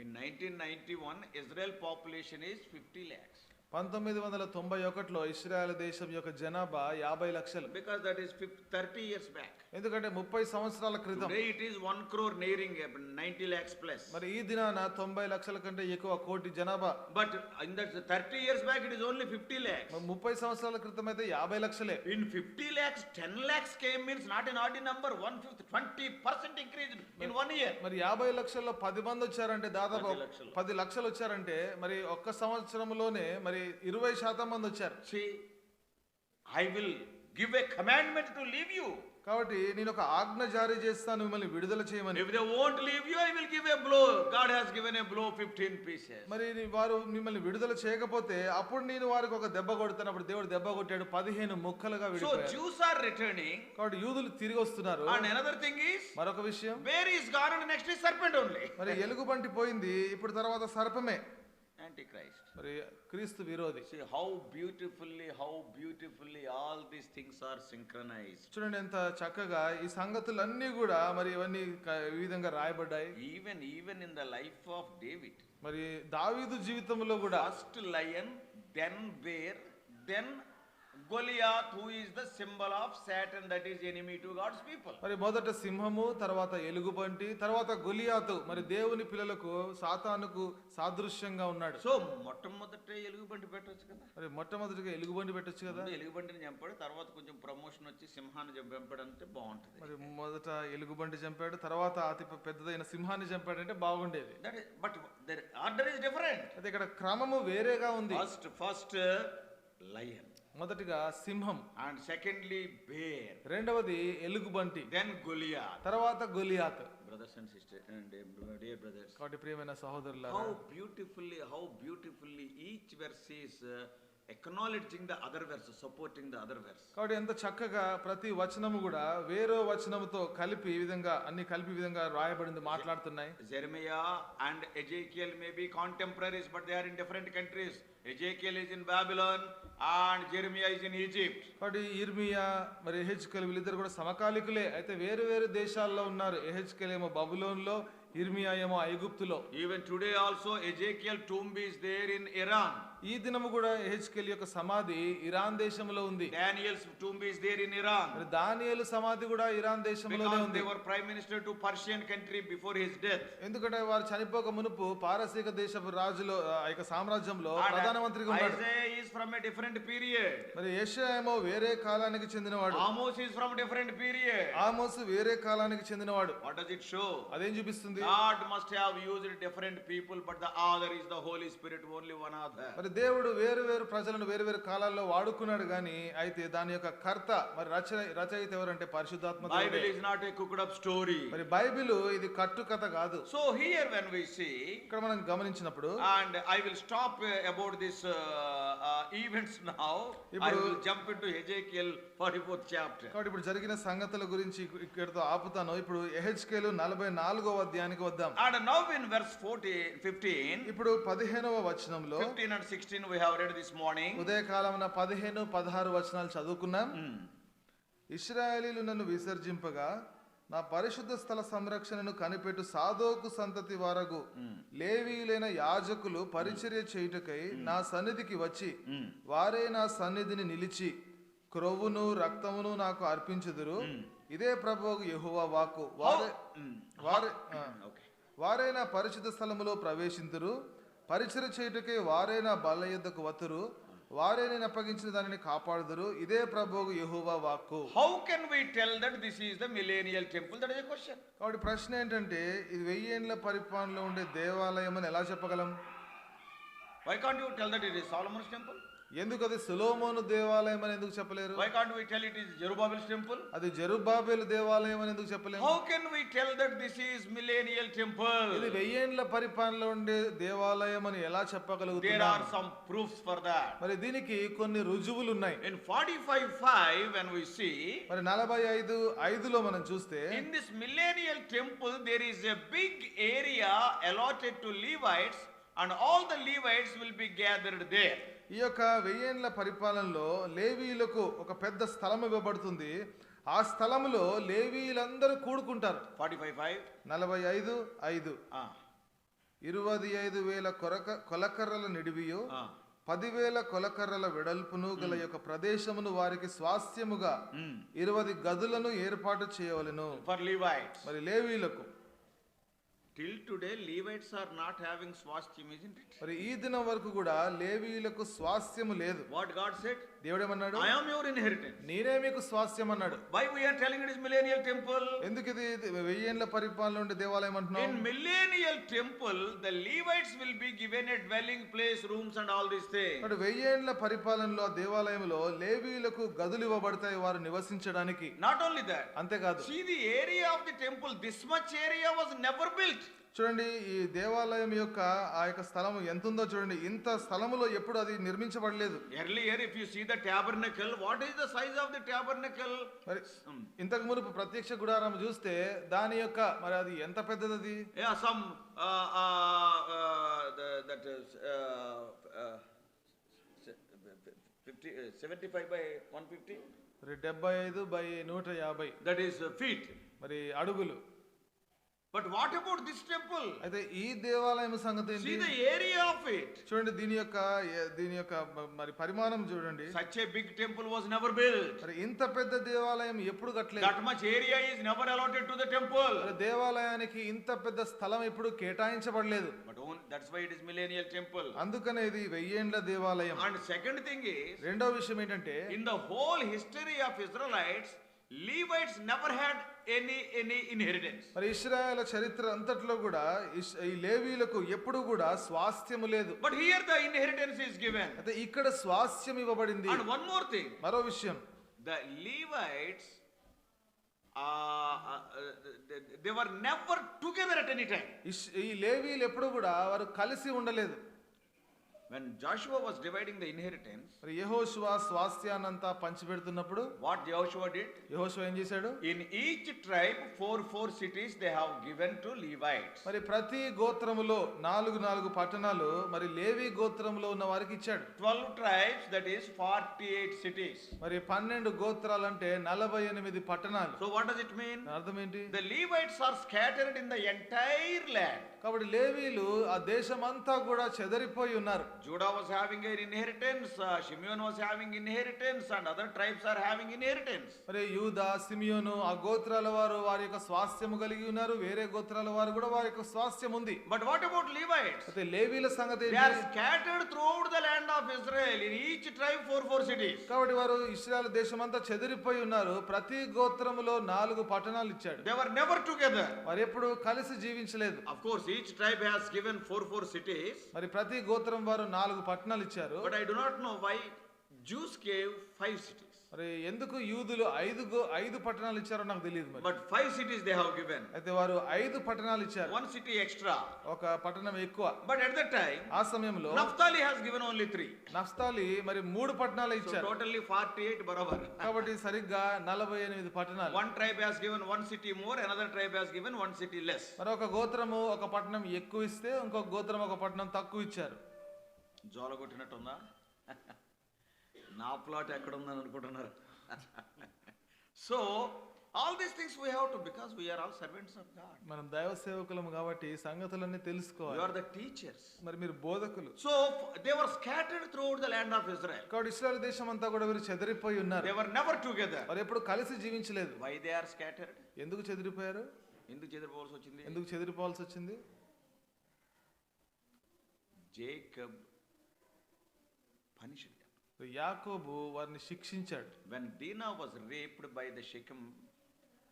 In 1991, Israel population is 50 lakhs. 1991లో ఇశ్రాయేలు దేశం యొక్క జనాభా 50 లక్షలు. Because that is 30 years back. ఎందుకంటే 30 సంవత్సరాల క్రితం. Today it is 1 crore nearing 90 lakhs plus. మరి ఈ దినాన 90 లక్షల కంటే ఎక్కువ కోటి జనాభా. But in that 30 years back it is only 50 lakhs. 30 సంవత్సరాల క్రితం అయితే 50 లక్షలే. In 50 lakhs, 10 lakhs came means not an ordinary number. 1/5, 20% increase in 1 year. మరి 50 లక్షల్లో 10 మంది వచ్చారంటే దాదాపు 10 లక్షలు వచ్చారంటే మరి ఒక్క సంవత్సరంలోనే మరి 20% మంది వచ్చారు. See, I will give a commandment to leave you. కాబట్టి నేను ఒక ఆజ్ఞ జారీ చేస్తాను మిమ్మల్ని విడుదల చేయమని. If they won't leave you, I will give a blow. God has given a blow 15 pieces. మరి వారు మిమ్మల్ని విడుదల చేయకపోతే అప్పుడు నేను వారికి ఒక దెబ్బ కొడతాను. అప్పుడు దేవుడు దెబ్బ కొట్టాడు, 15 ముక్కలుగా So విడిపోయారు. Jews are returning. కాబట్టి యూదులు తిరిగి వస్తున్నారు. And another thing is, మరొక విషయం, bear is gone and next is serpent only. మరి ఎలుగుబంటి పోయింది, ఇప్పుడు తర్వాత సర్పమే. Antichrist. మరి క్రీస్తు విరోధి. See how beautifully all these things are synchronized. చూడండి ఎంత చక్కగా ఈ సంగతులన్నీ కూడా మరి ఇవన్నీ ఈ విధంగా రాయబడ్డాయి. Even in the life of David. మరి దావీదు జీవితంలో కూడా First lion, then bear, then Goliath, who is the symbol of Satan, that is enemy to God's people. మరి మొదట సింహము, తర్వాత ఎలుగుబంటి, తర్వాత గొలియాతు, మరి దేవుని పిల్లలకు సాతానుకు సాదృశ్యంగా ఉన్నాడు. సో మొట్టమొదట ఎలుగుబంటి పెట్టొచ్చు కదా. మరి మొట్టమొదటిగా ఎలుగుబంటి పెట్టొచ్చు కదా. ఎలుగుబంటిని చంపాడు, తర్వాత కొంచెం ప్రమోషన్ వచ్చి సింహాన్ని చంపాడంటే బాగుంటుంది. మరి మొదట ఎలుగుబంటి చంపాడు, తర్వాత అతి పెద్దదైన సింహాన్ని చంపాడంటే బాగుండేది. But order is different. అది ఇక్కడ క్రమము వేరేగా ఉంది. First lion. మొదటిగా సింహం, and secondly bear, రెండవది ఎలుగుబంటి, then Goliath. తర్వాత Goliath. Brothers and sisters and dear brothers, కాబట్టి ప్రియమైన సహోదరులారా, how beautifully each verse is acknowledging the other verse, supporting the other verse. కాబట్టి ఎంత చక్కగా ప్రతి వచనము కూడా వేరో వచనముతో కలిపి ఈ విధంగా అన్ని కలిపి విధంగా రాయబడింది, మాట్లాడుతున్నాయి. Jeremiah and Ezekiel may be contemporaries, but they are in different countries. Ezekiel is in Babylon and Jeremiah is in Egypt. కాబట్టి ఇర్మియా మరి ఎహెజ్కేల్ వీళ్ళిద్దరు కూడా సమకాలికులే, అయితే వేరు వేరు దేశాల్లో ఉన్నారు. ఎహెజ్కేల్ ఏమో బబులోన్లో, ఇర్మియా ఏమో ఐగుప్తులో. Even today also Ezekiel tomb is there in Iran. ఈ దినము కూడా ఎహెజ్కేల్ యొక్క సమాధి ఇరాన్ దేశంలో ఉంది. Daniel's tomb is there in Iran. మరి దానియేలు సమాధి కూడా ఇరాన్ దేశంలోనే Because ఉంది. they were prime minister to Persian country before his death. ఎందుకంటే వారు చనిపోక మునుపు పారసీక దేశపు రాజులో ఆ యొక్క సామ్రాజ్యంలో ప్రధానమంత్రిగా ఉన్నాడు. Isaiah is from a different period. మరి యెషయా ఏమో వేరే కాలానికి చెందినవాడు. Amos is from a different period. ఆమోసు వేరే కాలానికి చెందినవాడు. What does it show? అదేం చూపిస్తుంది? God must have used different people, but the author is the Holy Spirit, only one author. మరి దేవుడు వేరు వేరు ప్రజలను వేరు వేరు కాలాల్లో వాడుకున్నాడు గాని, అయితే దాని యొక్క కర్త మరి రచయిత ఎవరంటే పరిశుద్ధాత్మ దేవుడే. Bible is not a cooked up story. మరి బైబిల్ ఇది కట్టు కథ కాదు. So here when we see, ఇక్కడ మనం గమనించినప్పుడు, and I will stop about this events now. I will jump into Ezekiel 44th chapter. కాబట్టి ఇప్పుడు జరిగిన సంగతుల గురించి ఇక్కడతో ఆపుతాను. ఇప్పుడు ఎహెజ్కేలు 44వ అధ్యాయానికి వద్దాం. And now in verse 15, ఇప్పుడు 15వ వచనంలో 15 and 16 we have read this morning. ఉదయకాలమున 15, 16 వచనాలు చదువుకున్నాం. ఇశ్రాయేలీలు నన్ను విసర్జింపగా నా పరిశుద్ధ స్థల సంరక్షణను కనిపెట్టు సాదోకు సంతతి వారగు లేవీయులైన యాజకులు పరిచర్య చేయుటకై నా సన్నిధికి వచ్చి వారే నా సన్నిధిని నిలిచి క్రొవ్వును రక్తమును నాకు అర్పించుదురు. ఇదే ప్రభువు యెహోవా వాక్కు. వారే నా పరిశుద్ధ స్థలములో ప్రవేశింతురు. పరిచర్య చేయుటకై వారే నా బల్ల యొద్దకు వతురు. వారే నేను అప్పగించిన దానిని కాపాడుదురు. ఇదే ప్రభువు యెహోవా వాక్కు. How can we tell that this is the millennial temple? That is a question. కాబట్టి ప్రశ్న ఏంటంటే, ఇది 1000 ఏండ్ల పరిపాలనలో ఉండే దేవాలయం అని ఎలా చెప్పగలం? Why can't you tell that it is Solomon's temple? ఎందుకు అది సొలొమోను దేవాలయం అని ఎందుకు చెప్పలేరు? Why can't we tell it is Zerubbabel's temple? అది జెరుబ్బాబెలు దేవాలయం అని ఎందుకు చెప్పలేరు? How can we tell that this is millennial temple? ఇది 1000 ఏండ్ల పరిపాలనలో ఉండే దేవాలయం అని ఎలా There చెప్పగలుగుతున్నారు? are some proofs for that. మరి దీనికి కొన్ని రుజువులు ఉన్నాయి. In 45:5 when we see, మరి 45:5లో మనం చూస్తే, in this millennial temple there is a big area allotted to Levites and all the Levites will be gathered there. ఈ యొక్క 1000 ఏండ్ల పరిపాలనలో లేవీయులకు ఒక పెద్ద స్థలం ఇవ్వబడుతుంది. ఆ స్థలములో లేవీయులందరూ కూడుకుంటారు. 45:5. 45:5 25,000 కొలకర్రల నిడివియు 10,000 కొలకర్రల వెడల్పును గల యొక్క ప్రదేశమును వారికి స్వాస్థ్యముగా 20 గదులను ఏర్పాటు చేయవలెను. For Levites. మరి లేవీయులకు Till today Levites are not having swastham, isn't it? మరి ఈ దినం వరకు కూడా లేవీయులకు స్వాస్థ్యము లేదు. What God said? దేవుడు ఏమన్నాడు? I am your inheritance. నేనే మీకు స్వాస్థ్యం అన్నాడు. Why we are telling it is millennial temple? ఎందుకు ఇది 1000 ఏండ్ల పరిపాలన ఉండే దేవాలయం అంటున్నాం? In millennial temple the Levites will be given a dwelling place, rooms and all these things. మరి 1000 ఏండ్ల పరిపాలనలో ఆ దేవాలయంలో లేవీయులకు గదులు ఇవ్వబడతాయి వారు నివసించడానికి. Not only that. అంతేకాదు. See the area of the temple, this much area was never built. చూడండి, ఈ దేవాలయం యొక్క ఆ యొక్క స్థలం ఎంత ఉందో చూడండి. ఇంత స్థలములో ఎప్పుడు అది నిర్మించబడలేదు. Earlier if you see the tabernacle, what is the size of the tabernacle? మరి ఇంతకు మునుపు ప్రత్యక్ష గుడారం చూస్తే దాని యొక్క మరి అది ఎంత పెద్దది అది? Yeah, some that is 75 by 150. 75/150. That is feet. మరి అడుగులు. But what about this temple? అయితే ఈ దేవాలయం సంగతి See ఏంటి? the area of it. చూడండి దీని యొక్క మరి పరిమాణం చూడండి. Such a big temple was never built. మరి ఇంత పెద్ద దేవాలయం ఎప్పుడు కట్టలేదు. That much area is never allotted to the temple. మరి దేవాలయానికి ఇంత పెద్ద స్థలం ఎప్పుడు కేటాయించబడలేదు. But that's why it is millennial temple. అందుకనే ఇది 1000 ఏండ్ల దేవాలయం. And second thing is, రెండో విషయం ఏంటంటే, in the whole history of Israelites, Levites never had any inheritance. మరి ఇశ్రాయేలు చరిత్ర అంతట్లో కూడా ఈ లేవీయులకు ఎప్పుడు కూడా స్వాస్థ్యము లేదు. But here the inheritance is given. అయితే ఇక్కడ స్వాస్థ్యం ఇవ్వబడింది. And one more thing. మరో విషయం, The Levites, they were never together at any time. ఈ లేవీయులు ఎప్పుడు కూడా వారు కలిసి ఉండలేదు. When Joshua was dividing the inheritance, మరి యెహోషువ స్వాస్థ్యాన్నంతా పంచిపెడుతున్నప్పుడు what Joshua did? యెహోషువ ఏం చేశాడు? In each tribe, four cities they have given to Levites. మరి ప్రతి గోత్రములో 4 పట్టణాలు మరి లేవి గోత్రములో ఉన్న వారికి ఇచ్చాడు. 12 tribes, that is 48 cities. మరి 12 గోత్రాలంటే 48 పట్టణాలు. So what does it mean? అర్థం ఏంటి? The Levites are scattered in the entire land. కాబట్టి లేవీయులు ఆ దేశమంతా కూడా చెదరిపోయి ఉన్నారు. Judah was having an inheritance, Shimeon was having inheritance, and other tribes are having inheritance. మరి యూదా, సిమియోను ఆ గోత్రాల వారు వారి యొక్క స్వాస్థ్యము కలిగి ఉన్నారు. వేరే గోత్రాల వారు కూడా వారి యొక్క స్వాస్థ్యం ఉంది. But what about Levites? అయితే లేవీల సంగతి They are ఏంటి? scattered throughout the land of Israel, in each tribe four cities. కాబట్టి వారు ఇశ్రాయేలు దేశమంతా చెదిరిపోయి ఉన్నారు. ప్రతి గోత్రములో 4 పట్టణాలు ఇచ్చాడు. They were never together. వారు ఎప్పుడు కలిసి జీవించలేదు. Of course, each tribe has given four cities. మరి ప్రతి గోత్రం వారు 4 పట్టణాలు ఇచ్చారు. But I do not know why Jews gave 5 cities. మరి ఎందుకు యూదులు 5 పట్టణాలు ఇచ్చారో నాకు తెలియదు. మరి But 5 cities they have given. అయితే వారు 5 పట్టణాలు ఇచ్చారు. 1 city extra. ఒక పట్టణం ఎక్కువ. But at that time, ఆ సమయంలో Naphtali has given only 3. Naphtali మరి 3 పట్టణాలు So ఇచ్చారు. totally 48 barabar. కాబట్టి సరిగ్గా 48 పట్టణాలు. One tribe has given 1 city more, another tribe has given 1 city less. మరి ఒక గోత్రము ఒక పట్టణం ఎక్కువ ఇస్తే ఇంకొక గోత్రం ఒక పట్టణం తక్కువ ఇచ్చారు. జోల కొట్టినట్టుందా? నా ప్లాట్ ఎక్కడ ఉందని అనుకుంటున్నారు. So all these things we have to, because we are all servants of God. మనం దైవ సేవకులము కాబట్టి సంగతులన్నీ You తెలుసుకోవాలి. are the teachers. మరి మీరు బోధకులు. So they were scattered throughout the land of Israel. కాబట్టి ఇశ్రాయేలు దేశం అంతా కూడా వీరు చెదిరిపోయి ఉన్నారు. They were never together. వారు ఎప్పుడు కలిసి జీవించలేదు. Why they are scattered? ఎందుకు చెదిరిపోయారు? ఎందుకు చెదిరిపోవాల్సి వచ్చింది? ఎందుకు చెదిరిపోవాల్సి వచ్చింది? Jacob punished them. యాకోబు వారిని శిక్షించాడు. When Dinah was raped by the Shechem,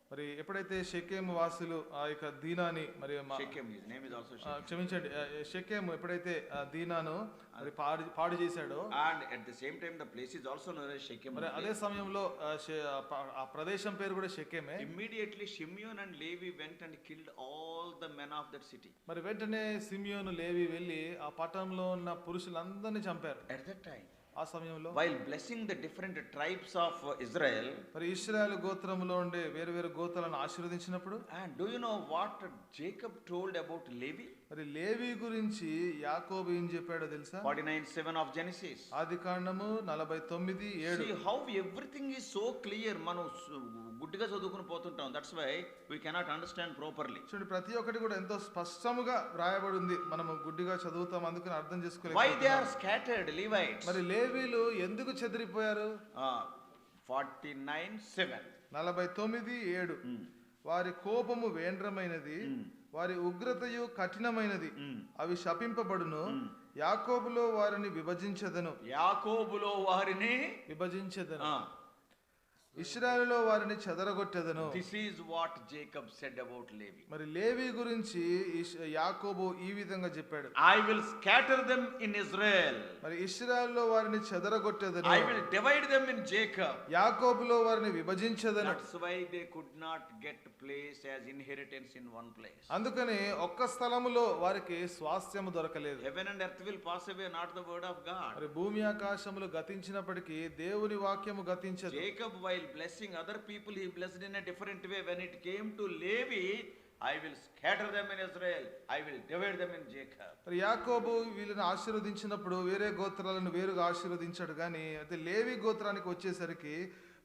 మరి ఎప్పుడైతే షెకెము వాసులు ఆ యొక్క దీనాని మరి Shechem, his name is also Shechem. క్షమించండి, షెకెము ఎప్పుడైతే దీనాను మరి పాడు చేశాడో, And at the same time the place is also known as Shechem. మరి అదే సమయంలో ఆ ప్రదేశం పేరు కూడా షెకెమే. Immediately Shimeon and Levi went and killed all the men of that city. మరి వెంటనే సిమియోను లేవి వెళ్ళి ఆ పట్టణంలో ఉన్న పురుషులందరినీ చంపారు. At that time, ఆ సమయంలో while blessing the different tribes of Israel, మరి ఇశ్రాయేలు గోత్రంలో ఉండే వేరు గోత్రాలను ఆశీర్వదించినప్పుడు, and do you know what Jacob told about Levi? మరి లేవి గురించి యాకోబు ఏం చెప్పాడో తెలుసా? 49:7 of Genesis. ఆదికాండము 49:7. See how everything is so clear. మనం గుడ్డిగా చదువుకుని పోతుంటాం. That's why we cannot understand properly. చూడండి, ప్రతి ఒక్కటి కూడా ఎంతో స్పష్టముగా రాయబడి ఉంది. మనము గుడ్డిగా చదువుతాం, అందుకని అర్థం Why they చేసుకోలేకపోతున్నాం. are scattered, Levites? మరి లేవీలు ఎందుకు చెదిరిపోయారు? 49:7. 49:7. వారి కోపము వేంద్రమైనది, వారి ఉగ్రతయు కఠినమైనది, అవి శపింపబడును. యాకోబులో వారిని విభజించదను. యాకోబులో వారిని విభజించదను. ఇశ్రాయేలులో వారిని చెదరగొట్టెదను. This is what Jacob said about Levi. మరి లేవి గురించి యాకోబు ఈ విధంగా చెప్పాడు. I will scatter them in Israel. మరి ఇశ్రాయేలులో వారిని చెదరగొట్టెదను. I will divide them in Jacob. యాకోబులో వారిని విభజించదను. That's why they could not get place as inheritance in one place. అందుకని ఒక్క స్థలములో వారికి స్వాస్థ్యము దొరకలేదు. Heaven and earth will pass away, not the word of God. మరి భూమి ఆకాశములు గతించినప్పటికీ దేవుని వాక్యము గతించదు. Jacob, while blessing other people, he blessed in a different way. When it came to Levi, I will scatter them in Israel, I will divide them in Jacob. మరి యాకోబు వీళ్ళని ఆశీర్వదించినప్పుడు వేరే గోత్రాలను వేరుగా ఆశీర్వదించాడు, కానీ అయితే లేవి గోత్రానికి వచ్చేసరికి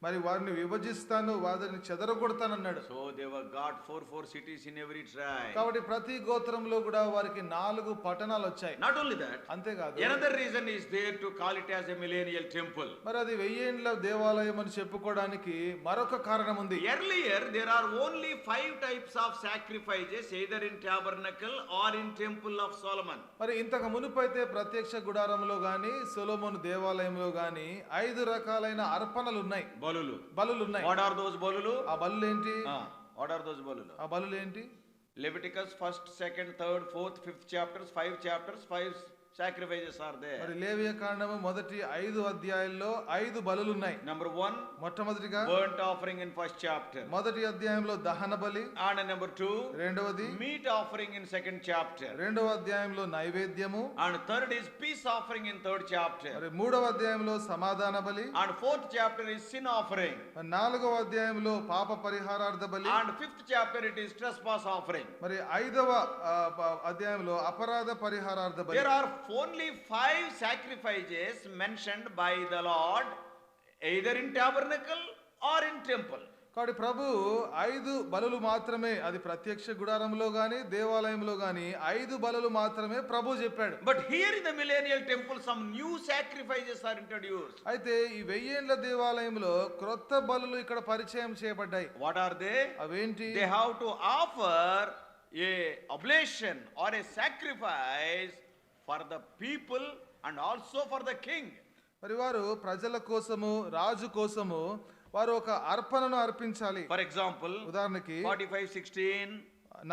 మరి వారిని విభజిస్తాను, వారిని చెదరగొడతానన్నాడు. So they were got four cities in every tribe. కాబట్టి ప్రతి గోత్రంలో కూడా వారికి 4 పట్టణాలు వచ్చాయి. Not only that, అంతేకాదు, another reason is there to call it as a millennial temple. మరి అది 1000 ఏండ్ల దేవాలయం అని చెప్పుకోవడానికి మరొక కారణం ఉంది. Earlier there are only 5 types of sacrifices, either in tabernacle or in temple of Solomon. మరి ఇంతకు మునుపైతే ప్రత్యక్ష గుడారంలో గాని సొలొమోను దేవాలయంలో గాని 5 రకాలైన అర్పణలు ఉన్నాయి, బలులు. బలులు ఉన్నాయి. What are those బలులు? ఆ బలులు ఏంటి? What are those balulu? ఆ బలులు ఏంటి? Leviticus 1st, 2nd, 3rd, 4th, 5th chapters, 5 chapters, 5 sacrifices are there. మరి లేవియ కాండము మొదటి 5 అధ్యాయాల్లో 5 బలులు ఉన్నాయి. Number 1, మొట్టమొదటిగా burnt offering in 1st chapter. మొదటి అధ్యాయంలో దహన బలి. And number 2, రెండవది meat offering in 2nd chapter. రెండవ అధ్యాయంలో నైవేద్యము. And third is peace offering in 3rd chapter. మరి మూడవ అధ్యాయంలో సమాధాన బలి. And 4th chapter is sin offering. మరి నాలుగవ అధ్యాయంలో పాప పరిహారార్థ బలి. And 5th chapter it is trespass offering. మరి 5వ అధ్యాయంలో అపరాధ పరిహారార్థ బలి. There are only 5 sacrifices mentioned by the Lord, either in tabernacle or in temple. కాబట్టి ప్రభు 5 బలులు మాత్రమే, అది ప్రత్యక్ష గుడారంలో గాని దేవాలయంలో గాని 5 బలులు మాత్రమే ప్రభు చెప్పాడు. But here in the millennial temple some new sacrifices are introduced. అయితే ఈ 1000 ఏండ్ల దేవాలయంలో క్రొత్త బలులు ఇక్కడ పరిచయం చేయబడ్డాయి. What are they? అవేంటి? They have to offer a oblation or a sacrifice for the people and also for the king. మరి వారు ప్రజల కోసము రాజు కోసము వారు ఒక అర్పణను అర్పించాలి. For example, ఉదాహరణకి 45:16,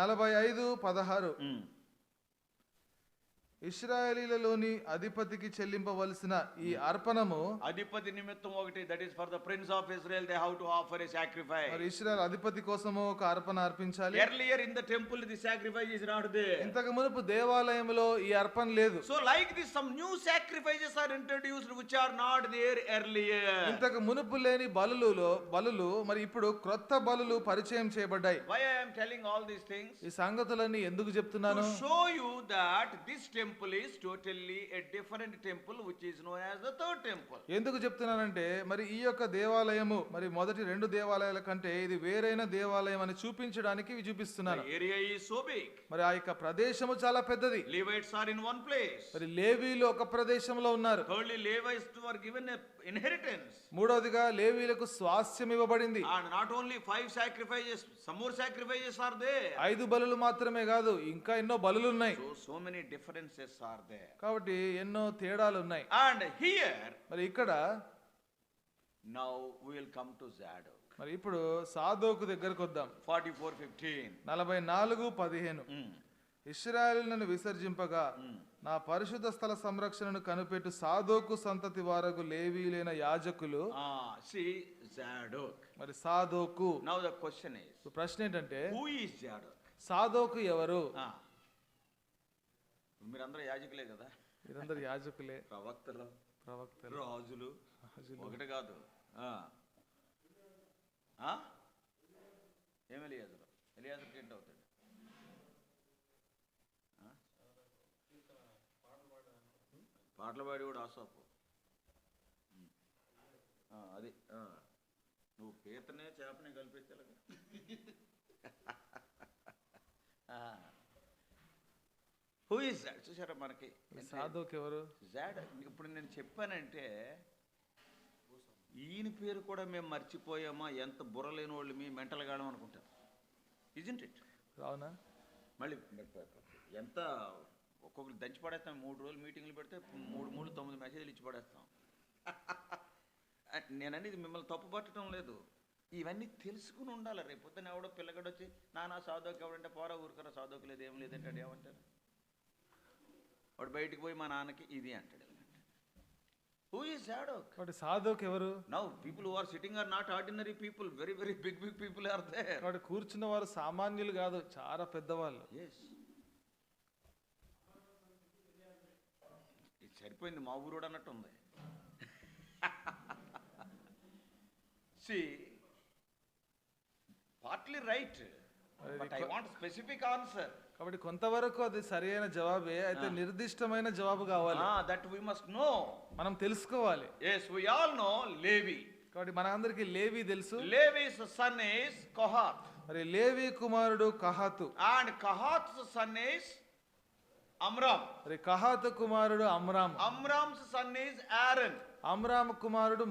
45:16 ఇశ్రాయేలీలలోని అధిపతికి చెల్లింపవలసిన ఈ అర్పణము అధిపతి నిమిత్తం ఒకటి, that is for the prince of Israel they have to offer a sacrifice. మరి ఇశ్రాయేల్ అధిపతి కోసము ఒక అర్పణ అర్పించాలి. Earlier in the temple the sacrifice is not there. ఇంతకు మునుపు దేవాలయంలో ఈ అర్పణ లేదు. So like this some new sacrifices are introduced which are not there earlier. ఇంతకు మునుపు లేని బలులు మరి ఇప్పుడు క్రొత్త బలులు పరిచయం చేయబడ్డాయి. Why I am telling all these things? ఈ సంగతులన్నీ ఎందుకు చెప్తున్నాను? To show you that this temple is totally a different temple which is known as the third temple. ఎందుకు చెప్తున్నానంటే మరి ఈ యొక్క దేవాలయము మరి మొదటి 2 దేవాలయాల కంటే ఇది వేరైన దేవాలయం అని చూపించడానికి ఇవి చూపిస్తున్నాను. The area is so big. మరి ఆ యొక్క ప్రదేశము చాలా పెద్దది. Levites are in one place. మరి లేవీలు ఒక ప్రదేశంలో ఉన్నారు. Thirdly, Levites were given an inheritance. మూడవదిగా లేవీలకు స్వాస్థ్యం ఇవ్వబడింది. And not only 5 sacrifices, some more sacrifices are there. 5 బలులు మాత్రమే కాదు, ఇంకా ఎన్నో బలులు ఉన్నాయి. So many differences are there. కాబట్టి ఎన్నో తేడాలు ఉన్నాయి. And here, మరి ఇక్కడ now we will come to Zadok. మరి ఇప్పుడు సాదోకు దగ్గరకు వద్దాం. 44:15. 44:15 ఇశ్రాయేలులను విసర్జింపగా నా పరిశుద్ధ స్థల సంరక్షణను కనిపెట్టు సాదోకు సంతతి వారగు లేవీలైన యాజకులు. See Zadok. మరి సాదోకు. Now the question is, ప్రశ్న ఏంటంటే who is Zadok? సాదోకు ఎవరు? మీరందరూ యాజకులే కదా, వీరందరూ యాజకులే, ప్రవక్తలు, రాజులు, ఒకటి కాదు. ఏం ఎలియాజరుకి ఏంటి అవుతాడు? పాటలు పాడి కూడా ఆసాపు అది నువ్వు పీతనే చేపనే కలిపేలాగా. Who is that? చూసారా మనకి సాదోకు ఎవరు? ఇప్పుడు నేను చెప్పానంటే ఈయన పేరు కూడా మేము మర్చిపోయామా, ఎంత బుర్రలేని వాళ్ళు మీ మెంటల్ గాడం అనుకుంటారు. Isn't it? అవునా? మళ్ళీ ఎంత ఒక్కొక్కరు దంచి పడేస్తాం. 3 రోజులు మీటింగ్లు పెడితే 9 మెసేజ్లు ఇచ్చి పడేస్తాం. నేననేది మిమ్మల్ని తప్పు పట్టడం లేదు, ఇవన్నీ తెలుసుకుని ఉండాలి. రేపు పొద్దున ఎవడో పిల్లగడు వచ్చి నానా సాధోకి ఎవడంటే పోరా ఊరుకరా సాధోకి లేదు ఏం లేదంటే ఏమంటారు? వాడు బయటికి పోయి మా నాన్నకి ఇది అంటాడు. Who is Zadok? కాబట్టి సాదోకు ఎవరు? Now people who are sitting are not ordinary people, very big people are there. కాబట్టి కూర్చున్న వారు సామాన్యులు కాదు, చాలా పెద్దవాళ్ళు. Yes. ఇది సరిపోయింది, మా ఊరోడు అన్నట్టు ఉంది. See, partly right, but I want specific answer. కాబట్టి కొంతవరకు అది సరైన జవాబే, అయితే నిర్దిష్టమైన జవాబు కావాలి. That we must know. మనం తెలుసుకోవాలి. Yes, we all know Levi. కాబట్టి మనందరికీ లేవి తెలుసు. Levi's son is Kohath. మరి లేవి కుమారుడు కహాతు. And Kohath's son is Amram. మరి కహాతు కుమారుడు అమ్రామ్. Amram's son is Aaron. అమ్రామ్ కుమారుడు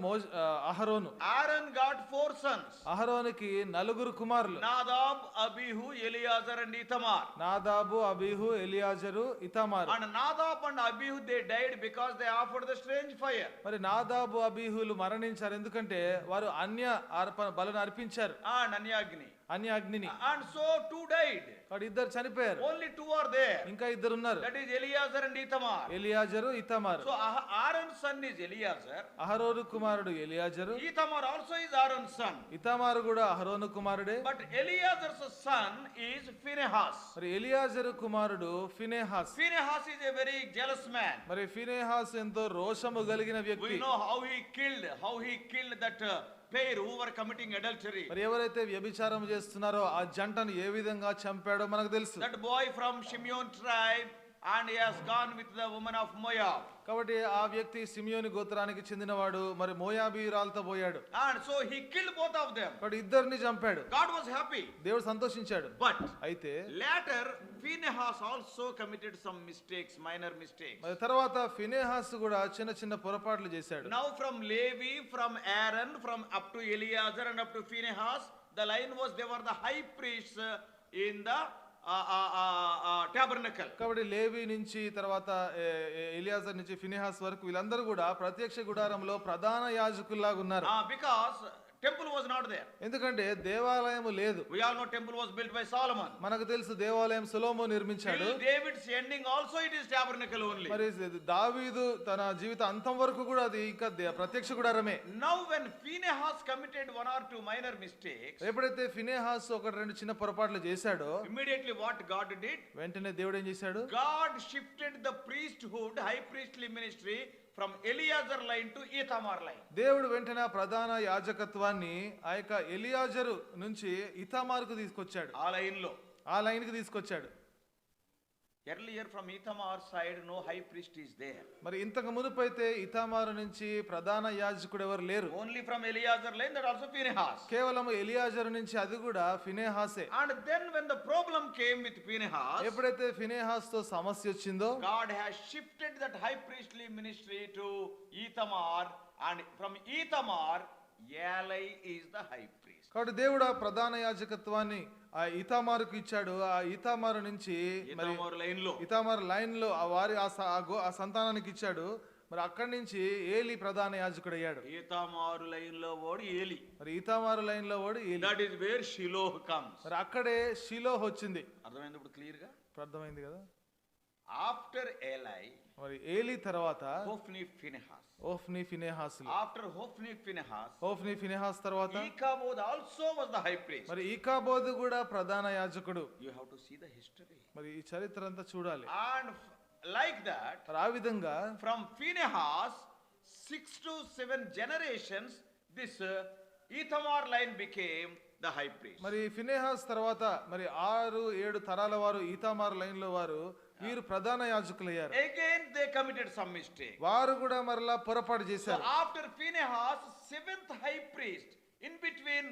అహరోను. Aaron got 4 sons. అహరోనుకి 4 కుమారులు. Nadab, Abihu, Eleazar and Ithamar. Nadab, Abihu, Eleazar, ఇతామారు. And Nadab and Abihu they died because they offered the strange fire. మరి నాదాబు, అబీహులు మరణించారు ఎందుకంటే వారు అన్య బలును అర్పించారు. And Anyagni. అన్య అగ్నిని. And so two died. కాబట్టి ఇద్దరు చనిపోయారు, Only two are there. ఇంకా ఇద్దరు ఉన్నారు, That is Eleazar and Ithamar. Eleazar ఇతామారు. So Aaron's son is Eleazar. అహరోను కుమారుడు ఎలియాజరు, Ithamar also is Aaron's son. ఇతామారు కూడా అహరోను కుమారుడే. But Eleazar's son is Phinehas. మరి ఎలియాజరు కుమారుడు Phinehas. Phinehas is a very jealous man. మరి ఫినెహాస్ ఎంతో రోషము కలిగిన We వ్యక్తి. know how he killed that pair who were committing adultery. మరి ఎవరైతే వ్యభిచారం చేస్తున్నారో ఆ జంటను ఏ విధంగా చంపాడో మనకు తెలుసు. That boy from Shimeon tribe, and he has gone with the woman of Moab. కాబట్టి ఆ వ్యక్తి సిమియోని గోత్రానికి చెందినవాడు, మరి మోయాబీరాలతో పోయాడు. And so he killed both of them. కాబట్టి ఇద్దరిని చంపాడు. God was happy. దేవుడు సంతోషించాడు. But అయితే later Phinehas also committed some mistakes, minor mistakes. మరి తర్వాత ఫినెహాస్ కూడా చిన్న చిన్న పొరపాట్లు చేశాడు. Now from Levi, from Aaron, from up to Eleazar and up to Phinehas, the line was they were the high priests in the tabernacle. కాబట్టి లేవి నుంచి తర్వాత ఎలియాజర్ నుంచి ఫినెహాస్ వరకు వీళ్ళందరూ కూడా ప్రత్యక్ష గుడారంలో ప్రధాన యాజకుల్లాగా ఉన్నారు. Because temple was not there. ఎందుకంటే దేవాలయం లేదు. We all know temple was built by Solomon. మనకు తెలుసు దేవాలయం సొలొమోను నిర్మించాడు. Till David's ending also it is tabernacle only. మరి దావీదు తన జీవిత అంతం వరకు కూడా అది ఇంకా ప్రత్యక్ష గుడారమే. Now when Phinehas committed one or two minor mistakes, ఎప్పుడైతే ఫినెహాస్ ఒకటి రెండు చిన్న పొరపాట్లు చేశాడో immediately what God did? వెంటనే దేవుడు ఏం చేశాడు? God shifted the priesthood, high priestly ministry from Eleazar line to Ithamar line. దేవుడు వెంటనే ప్రధాన యాజకత్వాన్ని ఆ యొక్క ఎలియాజరు నుంచి ఇతామారుకు తీసుకొచ్చాడు. ఆ లైన్ లో ఆ లైన్ కి తీసుకొచ్చాడు. Earlier from Ithamar side no high priest is there. మరి ఇంతకు మునుపైతే ఇతామారు నుంచి ప్రధాన యాజకుడు ఎవరు లేరు. Only from Eleazar line, that also Phinehas. కేవలం ఎలియాజరు నుంచి అది కూడా ఫినెహాసే. And then when the problem came with Phinehas, ఎప్పుడైతే ఫినెహాస్ తో సమస్య వచ్చిందో God has shifted that high priestly ministry to Ithamar, and from Ithamar Eli is the high priest. కాబట్టి దేవుడు ఆ ప్రధాన యాజకత్వాన్ని ఆ ఇతామారుకు ఇచ్చాడు. ఆ ఇతామారు నుంచి మరి Ithamar line లో ఇతామారు లైన్ లో ఆ వారి ఆ సంతానానికి ఇచ్చాడు. మరి అక్కడి నుంచి ఏలి ప్రధాన యాజకుడు అయ్యాడు. Ithamar line లో ఓడి ఏలి. మరి ఇతామారు లైన్ లో ఓడి ఏలి. That is where Shiloh comes. మరి అక్కడే షిలోహ్ వచ్చింది. అర్థమైంది ఇప్పుడు క్లియర్ గా? అర్థమైంది కదా? After Eli, మరి ఏలి తర్వాత Hophni Phinehas. ఓఫ్ని ఫినెహాసులు. After Hophni Phinehas, Hophni Phinehas తర్వాత Ichabod also was the high priest. మరి ఈకాబోదు కూడా ప్రధాన యాజకుడు. You have to see the history. మరి ఈ చరిత్ర అంతా చూడాలి. And like that, మరి ఆ విధంగా from Phinehas 6 to 7 generations, this Ithamar line became the high priest. మరి ఫినెహాస్ తర్వాత మరి 6-7 తరాల వారు ఈతామారు లైన్ లో వారు వీరు ప్రధాన యాజకులయ్యారు. Again they committed some mistake. వారు కూడా మరలా పొరపాటు So చేశారు. after Phinehas, 7th high priest, in between,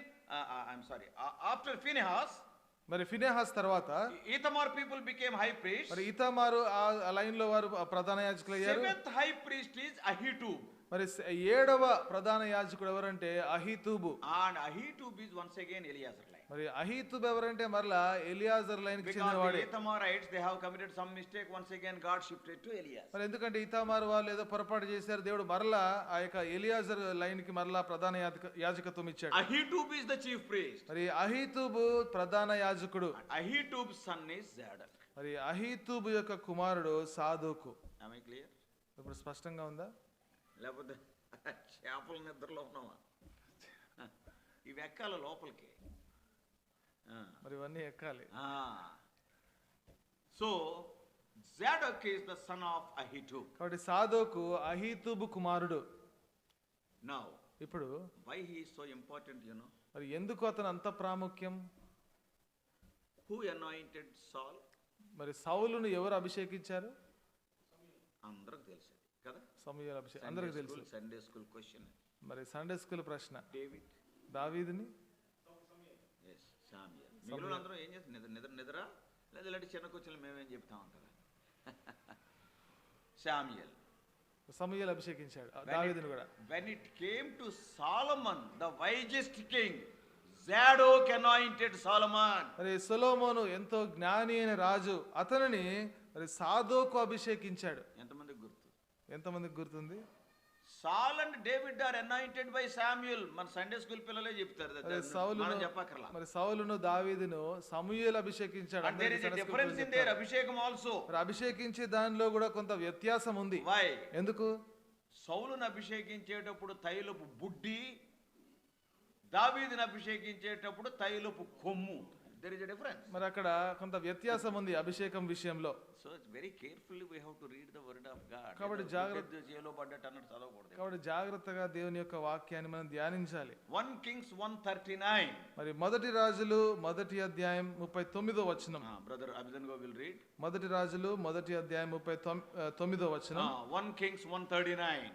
after Phinehas, మరి ఫినెహాస్ తర్వాత Ithamar people became high priests. మరి ఈతామారు ఆ లైన్ లో వారు ప్రధాన యాజకులయ్యారు. 7th high priest is Ahitub. మరి 7వ ప్రధాన యాజకుడు ఎవరంటే అహీతూబు. And Ahitub is once again Eleazar line. మరి అహీతూబు ఎవరంటే మరలా ఎలియాజర్ లైన్ కి Because చెందినవాడే. the Ithamarites, they have committed some mistake, once again God shifted to Eleazar. మరి ఎందుకంటే ఈతామారు వాళ్ళు ఏదో పొరపాటు చేశారు, దేవుడు మరలా ఆ యొక్క ఎలియాజర్ లైన్ కి మరలా ప్రధాన యాజకత్వం ఇచ్చాడు. Ahitub is the chief priest. మరి అహీతూబు ప్రధాన యాజకుడు. Ahitub's son is Zadok. మరి అహీతూబు యొక్క కుమారుడు సాదోకు. Am I clear? ఇప్పుడు స్పష్టంగా ఉందా? లేకపోతే చేపల నిద్రలో ఉన్నామా? ఇవి ఎక్కాల లోపలికి. మరి ఇవన్నీ ఎక్కాలి. So Zadok is the son of Ahitub. కాబట్టి సాదోకు అహీతూబు కుమారుడు. Now, ఇప్పుడు why he is so important, you know? మరి ఎందుకు అతను అంత ప్రాముఖ్యం? Who anointed Saul? మరి సౌలును ఎవరు అభిషేకించారు? అందరికి తెలుసు కదా. సమూయేలు అభిషేకం అందరికి తెలుసు. Sunday school question. మరి సండే స్కూల్ ప్రశ్న. డేవిడ్, దావీదుని, yes, శామ్యూయల్. మిగిలిన అందరూ ఏం చేస్తారు? నిద్ర లేదా ఇలాంటి చిన్న క్వశ్చన్లు మేమేం చెప్తా ఉంటారా? శామ్యూయల్, సమూయేలు అభిషేకించాడు దావీదుని కూడా. When it came to Solomon, the wisest king, Zadok anointed Solomon. మరి సొలొమోను ఎంతో జ్ఞాని అయిన రాజు, అతనిని మరి సాదోకు అభిషేకించాడు. ఎంతమందికి గుర్తు? ఎంతమందికి గుర్తుంది? Saul and David are anointed by Samuel. మన సండే స్కూల్ పిల్లలే చెప్తారు. మరి సౌలును మనం చెప్పక్కర్లా. మరి సౌలును దావీదును సమూయేలు అభిషేకించాడు. And there is a difference in their అభిషేకం also. మరి అభిషేకించే దానిలో కూడా కొంత వ్యత్యాసం ఉంది. Why? ఎందుకు? సౌలును అభిషేకించేటప్పుడు తైలపు బుడ్డి, దావీదును అభిషేకించేటప్పుడు తైలపు కొమ్ము. There is a difference. మరి అక్కడ కొంత వ్యత్యాసం ఉంది అభిషేకం విషయంలో. So it's very carefully we have to read the word of God. కాబట్టి జైల్లో పడ్డట్టు అన్నట్టు చదవకూడదు. కాబట్టి జాగ్రత్తగా దేవుని యొక్క వాక్యాన్ని మనం ధ్యానించాలి. 1 Kings 1:39. మరి మొదటి రాజులు మొదటి అధ్యాయం 39వ వచనం. Brother Abednego will read. మొదటి రాజులు మొదటి అధ్యాయం 39వ వచనం. 1 Kings 1:39.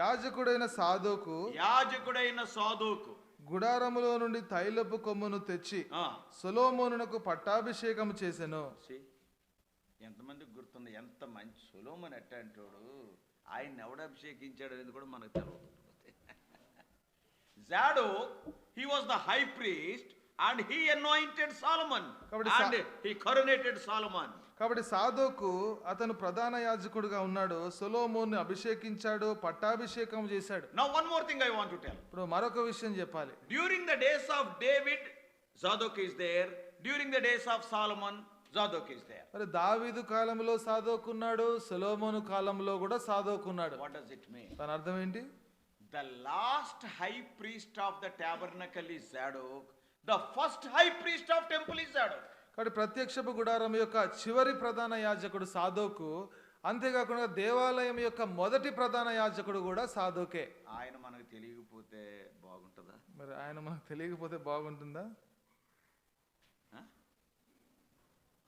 యాజకుడైన సాదోకు గుడారములో నుండి తైలపు కొమ్మును తెచ్చి సొలొమోనునకు పట్టాభిషేకం చేసెను. ఎంతమందికి గుర్తుంది ఎంత మంచి సొలొమోను ఎట్టంటాడు, ఆయన ఎవడు అభిషేకించాడు అనేది కూడా మనకు తెలియదు. Zadok, he was the high priest and he anointed Solomon and he coronated Solomon. కాబట్టి సాదోకు అతను ప్రధాన యాజకుడుగా ఉన్నాడు, సొలొమోను అభిషేకించాడు, పట్టాభిషేకం చేశాడు. Now one more thing I want to tell. ఇప్పుడు మరొక విషయం చెప్పాలి. During the days of David, Zadok is there. During the days of Solomon, Zadok is there. మరి దావీదు కాలంలో సాదోకు ఉన్నాడు, సొలొమోను కాలంలో కూడా సాదోకు ఉన్నాడు. What does it mean? దాని అర్థం ఏంటి? The last high priest of the tabernacle is Zadok. The first high priest of temple is Zadok. కాబట్టి ప్రత్యక్షపు గుడారం యొక్క చివరి ప్రధాన యాజకుడు సాదోకు, అంతేకాకుండా దేవాలయం యొక్క మొదటి ప్రధాన యాజకుడు కూడా సాదోకే. ఆయన మనకు తెలియకపోతే బాగుంటుందా? మరి ఆయన మనకు తెలియకపోతే బాగుంటుందా?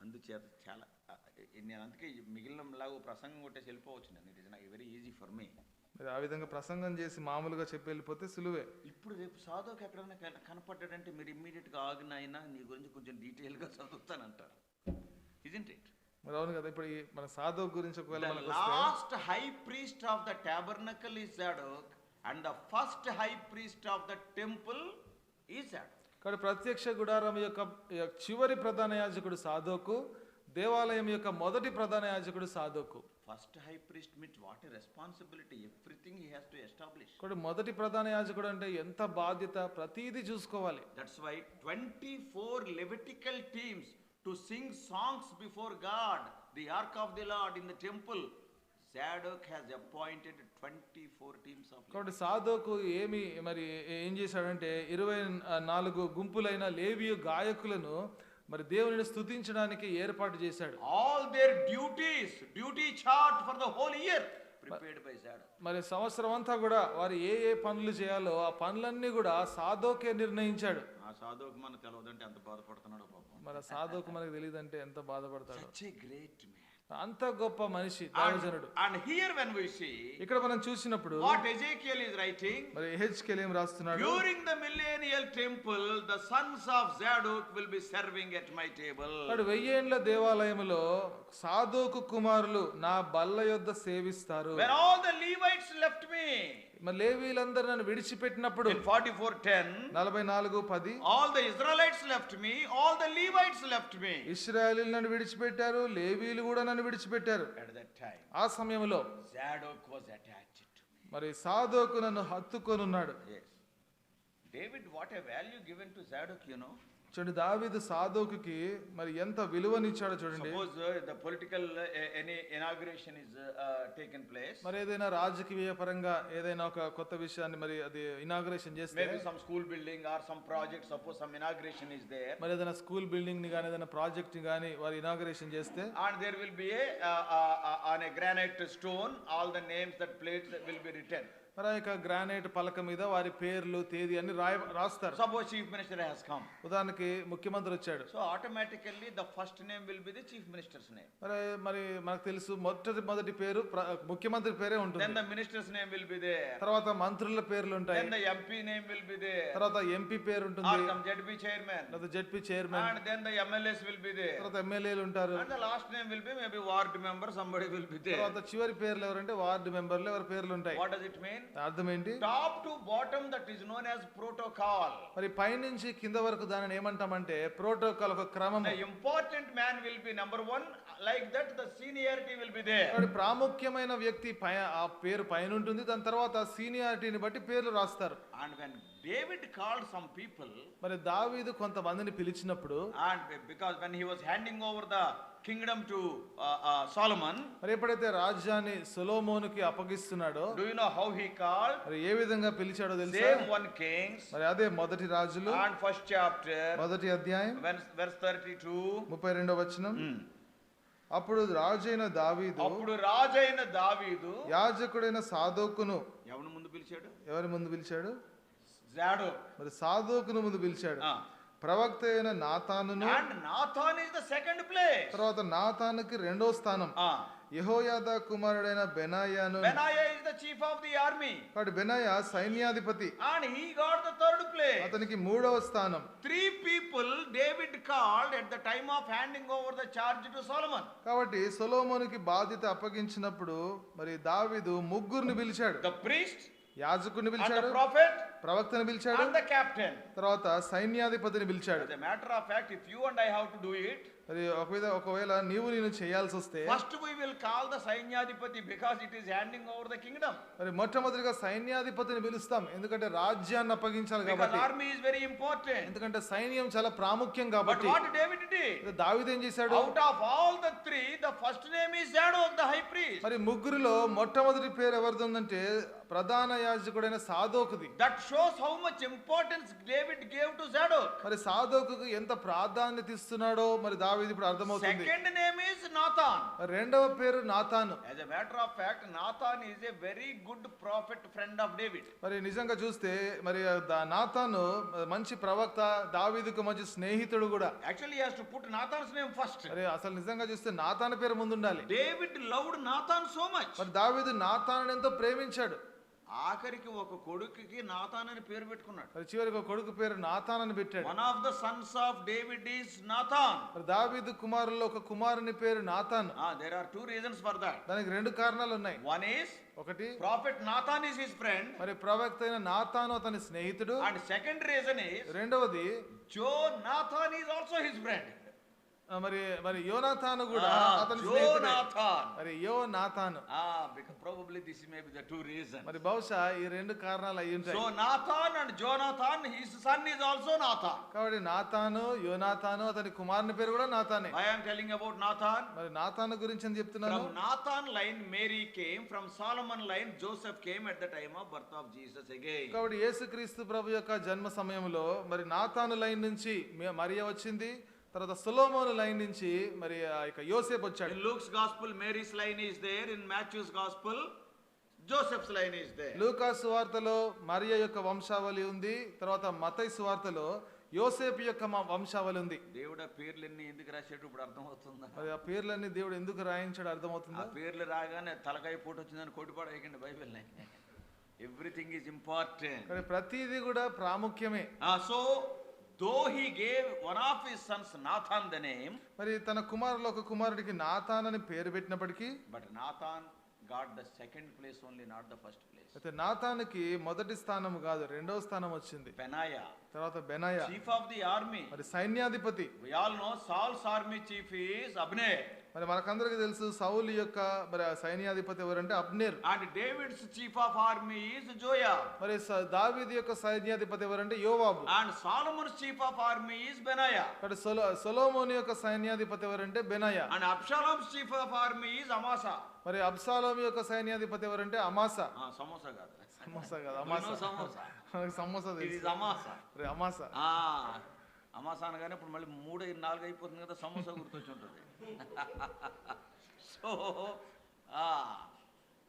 అందుచేత చాలా నేను అందుకే మిగిలినలాగా ప్రసంగం కొట్టేసి వెళ్ళిపోవచ్చు. నేను it is not very easy for me. మరి ఆ విధంగా ప్రసంగం చేసి మామూలుగా చెప్పి వెళ్ళిపోతే సులువే. ఇప్పుడు రేపు సాధోకి ఎక్కడైనా కనపడ్డాడంటే మీరు ఇమ్మీడియట్గా ఆగినైనా నీ గురించి కొంచెం డీటెయిల్గా చదువుతానంటారు. Isn't it? మరి అవును కదా. ఇప్పుడు మన సాదోక్ గురించి ఒకవేళ last high priest of the tabernacle is Zadok and the first high priest of the temple is Zadok. కాబట్టి ప్రత్యక్ష గుడారం యొక్క చివరి ప్రధాన యాజకుడు సాదోకు, దేవాలయం యొక్క మొదటి ప్రధాన యాజకుడు Zadok. First high priest means what a responsibility, everything he has to establish. కాబట్టి మొదటి ప్రధాన యాజకుడు అంటే ఎంత బాధ్యత, ప్రతిదీ చూసుకోవాలి. That's why 24 Levitical teams to sing songs before God, the ark of the Lord in the temple. Zadok has appointed 24 teams of. కాబట్టి సాదోకు ఏం చేశాడంటే 24 గుంపులైన లేవీయు గాయకులను మరి దేవునిని స్తుతించడానికి ఏర్పాటు చేశాడు. All their duty chart for the whole year prepared by Zadok. మరి సంవత్సరం అంతా కూడా వారు ఏ పనులు చేయాలో ఆ పనులన్నీ కూడా సాదోకే నిర్ణయించాడు. ఆ సాదోకు మనకు తెలియదంటే ఎంత బాధపడుతున్నాడో పాపం. మరి సాదోకు మనకు తెలియదంటే ఎంత బాధపడతాడు. Such a great man. అంత గొప్ప మనిషి దైవజనుడు. And here when we see, ఇక్కడ మనం చూసినప్పుడు what Ezekiel is writing, మరి ఎహెజ్కేలు ఏం రాస్తున్నాడు? during the millennial temple the sons of Zadok will be serving at my table. మరి 1000 ఏండ్ల దేవాలయములో సాదోకు కుమారులు నా బల్ల యొద్ద సేవిస్తారు. When all the Levites left me, మరి లేవీలందరూ నన్ను విడిచిపెట్టినప్పుడు in 44:10, 44:10 all the Israelites left me, all the Levites left me. ఇశ్రాయేలీయులు నన్ను విడిచిపెట్టారు, లేవీయులు కూడా నన్ను విడిచిపెట్టారు. At that time ఆ సమయంలో Zadok was attached to me. మరి సాదోకు నన్ను హత్తుకొనున్నాడు. Yes. David, what a value given to Zadok, you know. చూడండి దావీదు సాదోకుకి మరి ఎంత విలువనిచ్చాడో చూడండి. Suppose the political any inauguration is taken place. మరి ఏదైనా రాజకీయ పరంగా ఏదైనా ఒక కొత్త విషయాన్ని మరి అది ఇనాగ్రేషన్ చేస్తే, maybe some school building or some project, suppose some inauguration is there. మరి ఏదైనా స్కూల్ బిల్డింగ్ ని గాని ఏదైనా ప్రాజెక్ట్ ని గాని వారు ఇనాగ్రేషన్ చేస్తే, and there will be on a granite stone all the names that plates will be written. మరి ఆ యొక్క గ్రానైట్ పలక మీద వారి పేర్లు తేదీ అన్ని రాస్తారు. Suppose chief minister has come. ఉదాహరణకి ముఖ్యమంత్రి వచ్చాడు. So automatically the first name will be the chief minister's name. మరి మనకు తెలుసు మొదటి పేరు ముఖ్యమంత్రి పేరే ఉంటుంది. Then the minister's name will be there. తర్వాత మంత్రుల పేర్లు ఉంటాయి. Then the MP name will be there. తర్వాత ఎంపీ పేరు ఉంటుంది. Or some ZB chairman. లేదా ZP chairman. And then the MLAs will be there. తర్వాత ఎమ్మెల్యేలు ఉంటారు. And the last name will be maybe ward member, somebody will be there. తర్వాత చివరి పేర్లు ఎవరంటే వార్డు మెంబర్లు ఎవరి పేర్లు ఉంటాయి. What does it mean? అర్థం ఏంటి? top to bottom, that is known as protocol. మరి పైనుంచి కింద వరకు దానిని ఏమంటామంటే ప్రోటోకాల్, ఒక క్రమం. The important man will be number one, like that the seniority will be there. కాబట్టి ప్రాముఖ్యమైన వ్యక్తి ఆ పేరు పైన ఉంటుంది, దాని తర్వాత సీనియారిటీని బట్టి పేర్లు రాస్తారు. And when David called some people, మరి దావీదు కొంతమందిని పిలిచినప్పుడు, and because when he was handing over the kingdom to Solomon, మరి ఎప్పుడైతే రాజ్యాన్ని సొలొమోనుకి అప్పగిస్తున్నాడో, do you know how he called? మరి ఏ విధంగా పిలిచాడో తెలుసా? Same 1 Kings, మరి అదే మొదటి రాజులు and 1st chapter, మొదటి అధ్యాయం verse 32. 32వ వచనం. అప్పుడు రాజైన దావీదు యాజకుడైన సాదోకును ఎవరి ముందు పిలిచాడు? ఎవరి ముందు పిలిచాడు? జాడోక్. మరి సాదోకును ముందు పిలిచాడు. ప్రవక్త అయిన నాతానును, and Nathan is the second place. తర్వాత నాతానుకి రెండో స్థానం. యెహోయాదా కుమారుడైన బెనాయాను, Benaiah is the chief of the army, కాబట్టి బెనాయా సైన్యాధిపతి, and he got the third place. అతనికి మూడవ స్థానం. 3 people David called at the time of handing over the charge to Solomon. కాబట్టి సొలొమోనుకి బాధ్యత అప్పగించినప్పుడు మరి దావీదు ముగ్గురిని పిలిచాడు. The priest, యాజకుడిని and పిలిచాడు, the prophet, ప్రవక్తని పిలిచాడు, and the captain. తర్వాత సైన్యాధిపతిని పిలిచాడు. As a matter of fact, if you and I have to do it, మరి ఒకవేళ నేను చేయాల్సి వస్తే first we will call the సైన్యాధిపతి because it is handing over the kingdom. మరి మొట్టమొదటిగా సైన్యాధిపతిని పిలుస్తాం, ఎందుకంటే రాజ్యాన్ని అప్పగించాలి Because కాబట్టి. army is very important. ఎందుకంటే సైన్యం చాలా ప్రాముఖ్యం But కాబట్టి. what David did? దావీదు ఏం చేశాడు? Out of all the 3, the first name is Zadok, the high priest. మరి ముగ్గురిలో మొట్టమొదటి పేరు ఎవరిది ఉందంటే ప్రధాన యాజకుడైన సాదోకుది. That shows how much importance David gave to Zadok. మరి సాదోకుకు ఎంత ప్రాధాన్యత ఇస్తున్నాడో మరి దావీదు ఇప్పుడు అర్థమవుతుంది. Second name is Nathan. రెండవ పేరు నాతాను. As a matter of fact, Nathan is a very good prophet, friend of David. మరి నిజంగా చూస్తే మరి నాతాను మంచి ప్రవక్త, దావీదుకు మంచి స్నేహితుడు కూడా. Actually, he has to put Nathan's name first. మరి అసలు నిజంగా చూస్తే నాతాను పేరు ముందు ఉండాలి. David loved Nathan so much. మరి దావీదు నాతాను ఎంతో ప్రేమించాడు. ఆఖరికి ఒక కొడుకుకి నాతాన్ అని పేరు పెట్టుకున్నాడు. మరి చివరికి ఒక కొడుకు పేరు నాతాన్ అని పెట్టాడు. One of the sons of David is Nathan. మరి దావీదు కుమారుల్లో ఒక కుమారుని పేరు Nathan. There are 2 reasons for that. దానికి 2 కారణాలు ఉన్నాయి. One is ఒకటి, prophet Nathan is his friend. మరి ప్రవక్త అయిన నాతాను అతని స్నేహితుడు. And second reason is రెండవది Jonathan is also his friend. మరి మరి యోనాతాను కూడా అతని స్నేహితుడే. మరి యోనాతాను. Because probably this may be the 2 reasons. మరి బహుశా ఈ 2 కారణాలు అయి ఉంటాయి. So Nathan and Jonathan, his son is also Nathan. కాబట్టి నాతాను, యోనాతాను, అతని కుమారుని పేరు కూడా నాతానే. I am telling about Nathan. మరి నాతాను గురించి అని చెప్తున్నాను. From Nathan line Mary came, from Solomon line Joseph came at the time of birth of Jesus again. కాబట్టి యేసుక్రీస్తు ప్రభు యొక్క జన్మ సమయంలో మరి నాతాను లైన్ నుంచి మరియ వచ్చింది, తర్వాత సొలొమోను లైన్ నుంచి మరి యోసేపు వచ్చాడు. In Luke's gospel Mary's line is there, in Matthew's gospel Joseph's line is there. లూకా సువార్తలో మరియ యొక్క వంశావళి ఉంది, తర్వాత మత్తయి సువార్తలో యోసేపు యొక్క వంశావళి ఉంది. దేవుడు ఆ పేర్లన్నీ ఎందుకు రాశాడు ఇప్పుడు అర్థమవుతుందా? మరి ఆ పేర్లన్నీ దేవుడు ఎందుకు రాయించాడు అర్థమవుతుందా? ఆ పేర్లు రాగానే తలకాయ పూట వచ్చిందని కొట్టిపాడేయకండి బైబిల్ని. Everything is important. కానీ ప్రతిదీ కూడా ప్రాముఖ్యమే. So though he gave one of his sons Nathan the name, మరి తన కుమారులో ఒక కుమారుడికి నాతాన్ అని పేరు పెట్టినప్పటికీ, but Nathan got the second place only, not the first place. అయితే నాతానుకి మొదటి స్థానం కాదు, రెండవ స్థానం వచ్చింది. Benaiah, తర్వాత బెనాయా, chief of the army. మరి సైన్యాధిపతి. We all know Saul's army chief is Abner. మరి మనకందరికి తెలుసు సౌలు యొక్క మరి సైన్యాధిపతి ఎవరంటే Abner. And David's chief of army is Joab. మరి దావీదు యొక్క సైన్యాధిపతి ఎవరంటే యోవాబు. And Solomon's chief of army is Benaiah. మరి సొలొమోను యొక్క సైన్యాధిపతి ఎవరంటే బెనాయా. And Absalom's chief of army is Amasa. మరి అబ్షాలోము యొక్క సైన్యాధిపతి ఎవరంటే అమాసా. సమోసా కాదు. సమోసా కాదు, అమాసా. సమోసా. మనకు సమోసా It తెలుసు. is Amasa. మరి అమాసా. అమాసా అనగానే ఇప్పుడు మళ్ళీ 3, 4 అయిపోతుంది కదా, సమోసా గుర్తొచ్చి ఉంటుంది.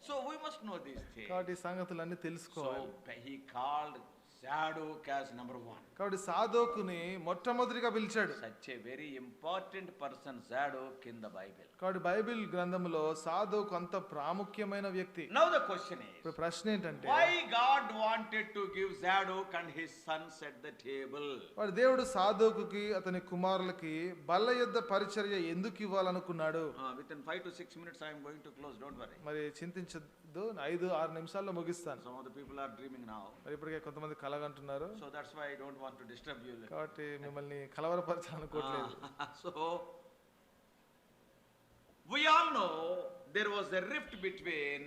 So we must know these things. కాబట్టి ఈ సంగతులన్నీ తెలుసుకోవాలి. So he called Zadok as number 1. కాబట్టి సాదోకుని మొట్టమొదటిగా పిలిచాడు. Such a very important person, Zadok, in the Bible. కాబట్టి బైబిల్ గ్రంథంలో సాదోకు అంత ప్రాముఖ్యమైన వ్యక్తి. Now the question is, ఇప్పుడు ప్రశ్న ఏంటంటే why God wanted to give Zadok and his sons at the table? వాడు దేవుడు సాదోకుకి అతని కుమారులకి బల్ల యొద్ద పరిచర్య ఎందుకు ఇవ్వాలనుకున్నాడు? Within 5 to 6 minutes I am going to close, don't worry. మరి చింతించద్దు, వద్దు, 5-6 నిమిషాల్లో ముగిస్తాను. Some of the people are dreaming now. మరి ఇప్పటికే కొంతమంది కలగంటున్నారు, So that's why I don't want to disturb you. కాబట్టి మిమ్మల్ని కలవరపరచాలనుకోవట్లేదు. So, we all know there was a rift between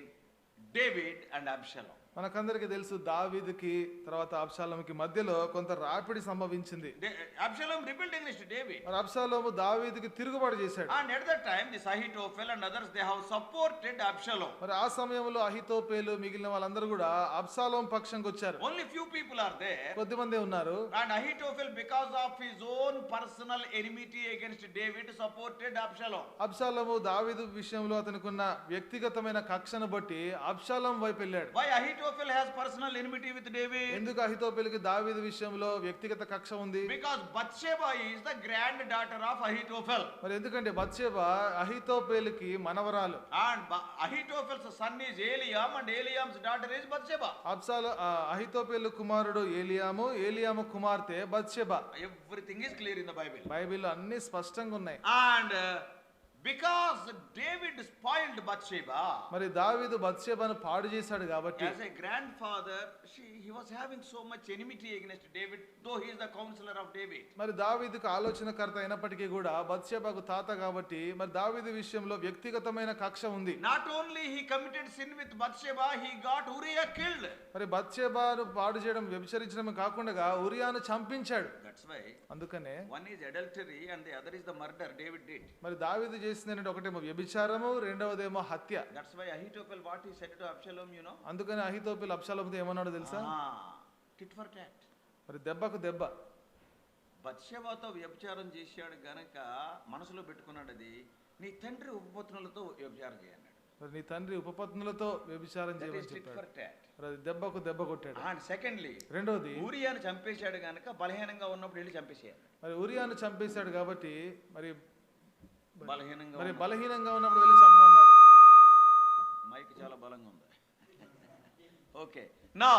David and Absalom. మనకందరికీ తెలుసు దావీదుకి తర్వాత అబ్షాలోముకి మధ్యలో కొంత రాపిడి సంభవించింది. Absalom rebelled against David. మరి అబ్షాలోము దావీదుకి తిరుగుబాటు చేశాడు. And at that time, this Ahithophel and others, they have supported Absalom. మరి ఆ సమయంలో అహితోపేలు మిగిలిన వాళ్ళందరూ కూడా అబ్షాలోం పక్షంకి వచ్చారు. Only few people are there. కొద్దిమందే ఉన్నారు. And Ahithophel, because of his own personal enmity against David, supported Absalom. అబ్షాలోము దావీదు విషయంలో అతనికున్న వ్యక్తిగతమైన కక్షను బట్టి అబ్షాలోం వైపు వెళ్ళాడు. Why Ahithophel has personal enmity with David? ఎందుకు అహితోపేలుకి దావీదు విషయంలో వ్యక్తిగత కక్ష ఉంది? Because Bathsheba is the granddaughter of Ahithophel. మరి ఎందుకంటే బత్షెబ అహితోపేలుకి మనవరాలు. And Ahithophel's son is Eliam, and Eliam's daughter is Bathsheba. అహితోపేలు కుమారుడు ఏలియాము, ఏలియాము కుమార్తె Bathsheba. Everything is clear in the Bible. బైబిల్లో అన్ని స్పష్టంగా ఉన్నాయి. And because David spoiled Bathsheba, మరి దావీదు బత్షెబను పాడు చేశాడు కాబట్టి as a grandfather, he was having so much enmity against David, though he is the counselor of David. మరి దావీదుకు ఆలోచనకర్త అయినప్పటికీ కూడా బత్షెబకు తాత కాబట్టి మరి దావీదు విషయంలో వ్యక్తిగతమైన కక్ష ఉంది. Not only he committed sin with Bathsheba, he got Uriah killed. మరి బత్షెబను పాడు చేయడం వ్యభిచరించడం కాకుండా ఉరియాను చంపించాడు. That's why అందుకనే one is adultery and the other is the murder David did. మరి దావీదు చేసిందంటే ఒకటేమో వ్యభిచారము, రెండవదేమో హత్య. That's why Ahithophel, what he said to Absalom, you know? అందుకని అహితోపేలు అబ్షాలోముతో ఏమన్నాడో తెలుసా? Tit for tat. మరి దెబ్బకు దెబ్బ. బత్షెబాతో వ్యభిచారం చేశాడు గనక మనసులో పెట్టుకున్నాడు, అది నీ తండ్రి ఉపపత్నులతో వ్యభిచారం చేయన్నాడు. మరి నీ తండ్రి ఉపపత్నులతో వ్యభిచారం చేయమని చెప్పాడు. మరి అది దెబ్బకు దెబ్బ కొట్టాడు. అండ్ సెకండ్లీ, రెండోది ఊరియాను చంపేశాడు గనక బలహీనంగా ఉన్నప్పుడు వెళ్ళి చంపేసేయాలి. మరి ఉరియాను చంపేశాడు కాబట్టి మరి బలహీనంగా బలహీనంగా ఉన్నప్పుడు వెళ్ళి చంపమన్నాడు. మైక్ చాలా బలంగా ఉంది. ఓకే, నౌ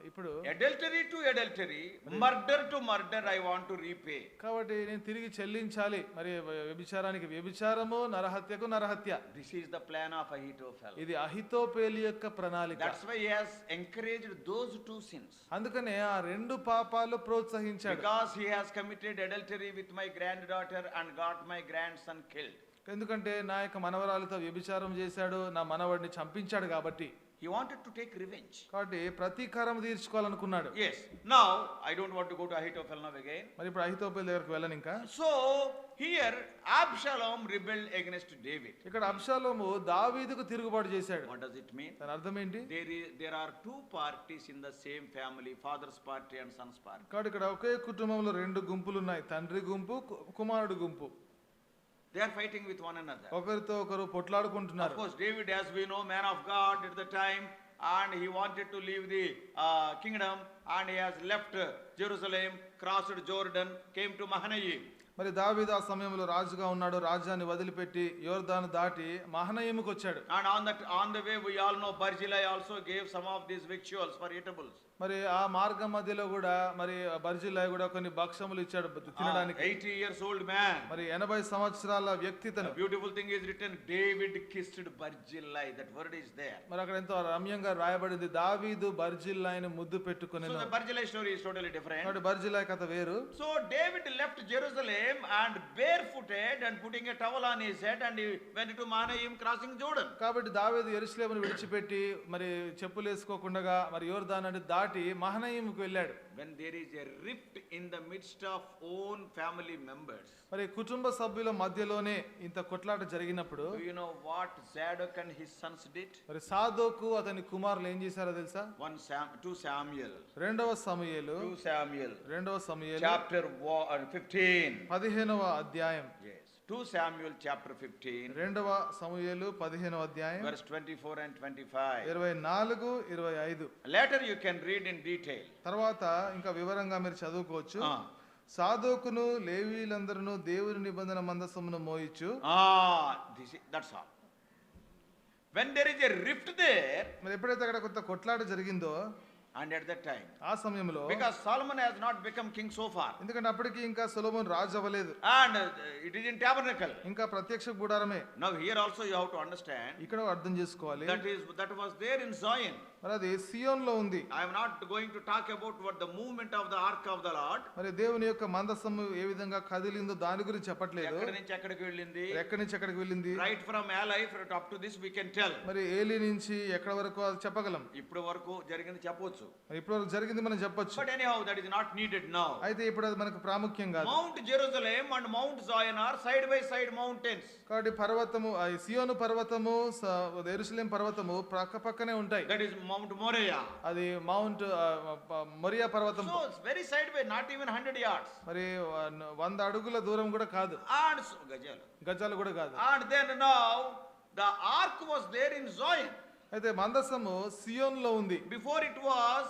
ఇప్పుడు adultery to adultery, murder to murder I want to repay. కాబట్టి నేను తిరిగి చెల్లించాలి. మరి వ్యభిచారానికి వ్యభిచారము, నరహత్యకు నరహత్య. This is the plan of Ahithophel. ఇది అహితోపేలు యొక్క ప్రణాళిక. That's why he has encouraged those two sins. అందుకనే ఆ రెండు పాపాలు ప్రోత్సహించాడు. Because he has committed adultery with my granddaughter and got my grandson killed. ఎందుకంటే నా యొక్క మనవరాలతో వ్యభిచారం చేశాడు, నా మనవడిని చంపించాడు కాబట్టి. He wanted to take revenge. కాబట్టి ప్రతీకారం తీర్చుకోవాలనుకున్నాడు. Yes. Now I don't want to go to Ahithophel now again. మరి ఇప్పుడు అహితోపేలు దగ్గరికి వెళ్ళను ఇంకా. So here Absalom rebelled against David. ఇక్కడ అబ్షాలోము దావీదుకు తిరుగుబాటు చేశాడు. What does it mean? దాని అర్థం ఏంటి? There are two parties in the same family, father's party and son's party. కాబట్టి ఇక్కడ ఒకే కుటుంబంలో రెండు గుంపులు ఉన్నాయి, తండ్రి గుంపు, కుమారుడు గుంపు. They are fighting with one another. ఒకరితో ఒకరు పొట్లాడుకుంటున్నారు. Of course, David, as we know, man of God at the time, and he wanted to leave the kingdom, and he has left Jerusalem, crossed Jordan, came to Mahanaim. మరి దావీదు ఆ సమయంలో రాజుగా ఉన్నాడు, రాజ్యాన్ని వదిలిపెట్టి యోర్దాను దాటి మహనయీముకు వచ్చాడు. And on the way we all know Barzillai also gave some of these victuals for eatables. మరి ఆ మార్గం మధ్యలో కూడా మరి బర్జిల్లా కూడా కొన్ని భక్షములు ఇచ్చాడు తినడానికి. 80 years old man. మరి 80 సంవత్సరాల వ్యక్తి తను. Beautiful thing is written, David kissed Barzillai. That word is there. మరి అక్కడ ఎంతో రమ్యంగా రాయబడింది, దావీదు బర్జిల్లాని ముద్దు పెట్టుకొనెను. So the Barzillai story is totally different. కాబట్టి బర్జిల్లా కథ వేరు. So David left Jerusalem and barefooted and putting a towel on his head, and he went to Mahanaim, crossing Jordan. కాబట్టి దావీదు యెరూషలేమును విడిచిపెట్టి మరి చెప్పులు వేసుకోకుండా మరి యోర్దాను అంటే దాటి మహనయీముకు వెళ్ళాడు. When there is a rift in the midst of own family members, మరి కుటుంబ సభ్యుల మధ్యలోనే ఇంత కొట్లాట జరిగినప్పుడు do you know what Zadok and his sons did? మరి సాదోకు అతని కుమారులు ఏం చేశారో తెలుసా? 2 Samuel. రెండవ సమూయేలు 2 Samuel. రెండవ సమూయేలు Chapter 15. 15వ అధ్యాయం. Yes. 2 Samuel chapter 15. రెండవ సమూయేలు 15వ అధ్యాయం Verse 24 and 25. 24, 25. Later you can read in detail. తర్వాత ఇంకా వివరంగా మీరు చదువుకోవచ్చు. సాదోకును లేవీలందరూ దేవుని నిబంధన మందసమును మోయిచు. That's all. When there is a rift there, మరి ఎప్పుడైతే అక్కడ కొంత కొట్లాట జరిగిందో, And at that time, ఆ సమయంలో because Solomon has not become king so far, ఎందుకంటే అప్పటికి ఇంకా సొలొమోను రాజు అవ్వలేదు, and it is in tabernacle. ఇంకా ప్రత్యక్ష గుడారమే. Now here also you have to understand ఇక్కడ అర్థం చేసుకోవాలి, that was there in Zion. మరి అది సియోన్లో ఉంది. I am not going to talk about what the movement of the ark of the Lord. మరి దేవుని యొక్క మందసము ఏ విధంగా కదిలిందో దాని గురించి చెప్పట్లేదు. ఎక్కడి నుంచి ఎక్కడికి వెళ్ళింది, ఎక్కడి నుంచి ఎక్కడికి వెళ్ళింది, right from Eli up to this we can tell. మరి ఏలి నుంచి ఎక్కడ వరకు అది చెప్పగలం. ఇప్పుడు వరకు జరిగింది చెప్పొచ్చు, మరి ఇప్పుడు వరకు జరిగింది మనం చెప్పొచ్చు. but anyhow that is not needed now. అయితే ఇప్పుడు అది మనకు ప్రాముఖ్యం కాదు. Mount Jerusalem and Mount Zion are side by side mountains. కాబట్టి పర్వతము సియోను పర్వతము యెరూషలేం పర్వతము పక్క పక్కనే ఉంటాయి. That is Mount Moriah. అది మౌంట్ మొరియా పర్వతం. So it's very side by, not even 100 yards. మరి 100 అడుగుల దూరం కూడా కాదు, And so, గజాలు కూడా కాదు. and then now the ark was there in Zion. అయితే మందసము సియోన్లో ఉంది. Before it was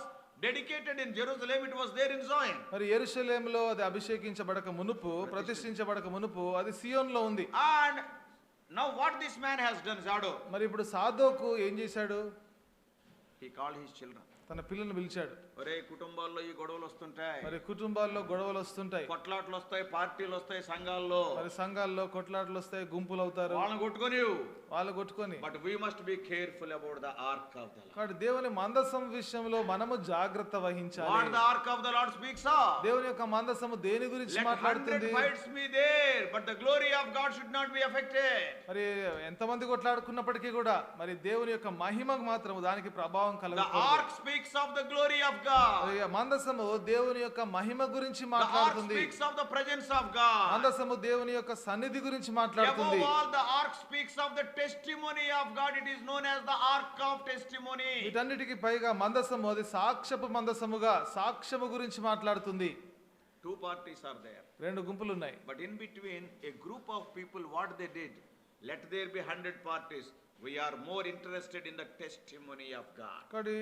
dedicated in Jerusalem, it was there in Zion. మరి యెరూషలేములో అది అభిషేకించబడక మునుపు, ప్రతిష్ఠించబడక మునుపు అది సియోన్లో ఉంది. And now what this man has done, Zadok, మరి ఇప్పుడు సాదోకు ఏం చేశాడు? he called his children. తన పిల్లల్ని పిలిచాడు. ఒరే కుటుంబాల్లో ఈ గొడవలు వస్తుంటాయి, మరి కుటుంబాల్లో గొడవలు వస్తుంటాయి, కొట్లాట్లు వస్తాయి, పార్టీలు వస్తాయి సంఘాల్లో, మరి సంఘాల్లో కొట్లాటలు వస్తాయి, గుంపులు అవుతారు, వాళ్ళని కొట్టుకొని, వాళ్ళు కొట్టుకొని. but we must be careful about the ark of the Lord. కాబట్టి దేవుని మందసం విషయంలో మనము జాగ్రత్త What వహించాలి. the ark of the Lord speaks of, దేవుని యొక్క మందసము దేని గురించి let 100 మాట్లాడుతుంది? fights be there, but the glory of God should not be affected. మరి ఎంతమంది కొట్లాడుకున్నప్పటికీ కూడా మరి దేవుని యొక్క మహిమకు మాత్రం దానికి ప్రభావం The కలగకూడదు. ark speaks of the glory of God. మరి మందసము దేవుని యొక్క మహిమ గురించి The ark మాట్లాడుతుంది. speaks of the presence of God. మందసము దేవుని యొక్క సన్నిధి గురించి Above మాట్లాడుతుంది. all, the ark speaks of the testimony of God. It is known as the ark of testimony. వీటన్నిటికీ పైగా మందసము అది సాక్ష్యపు మందసముగా సాక్ష్యము గురించి మాట్లాడుతుంది. Two parties are there, 2 గుంపులు ఉన్నాయి. but in between a group of people, what they did, let there be 100 parties. We are more interested in the testimony of God. కాబట్టి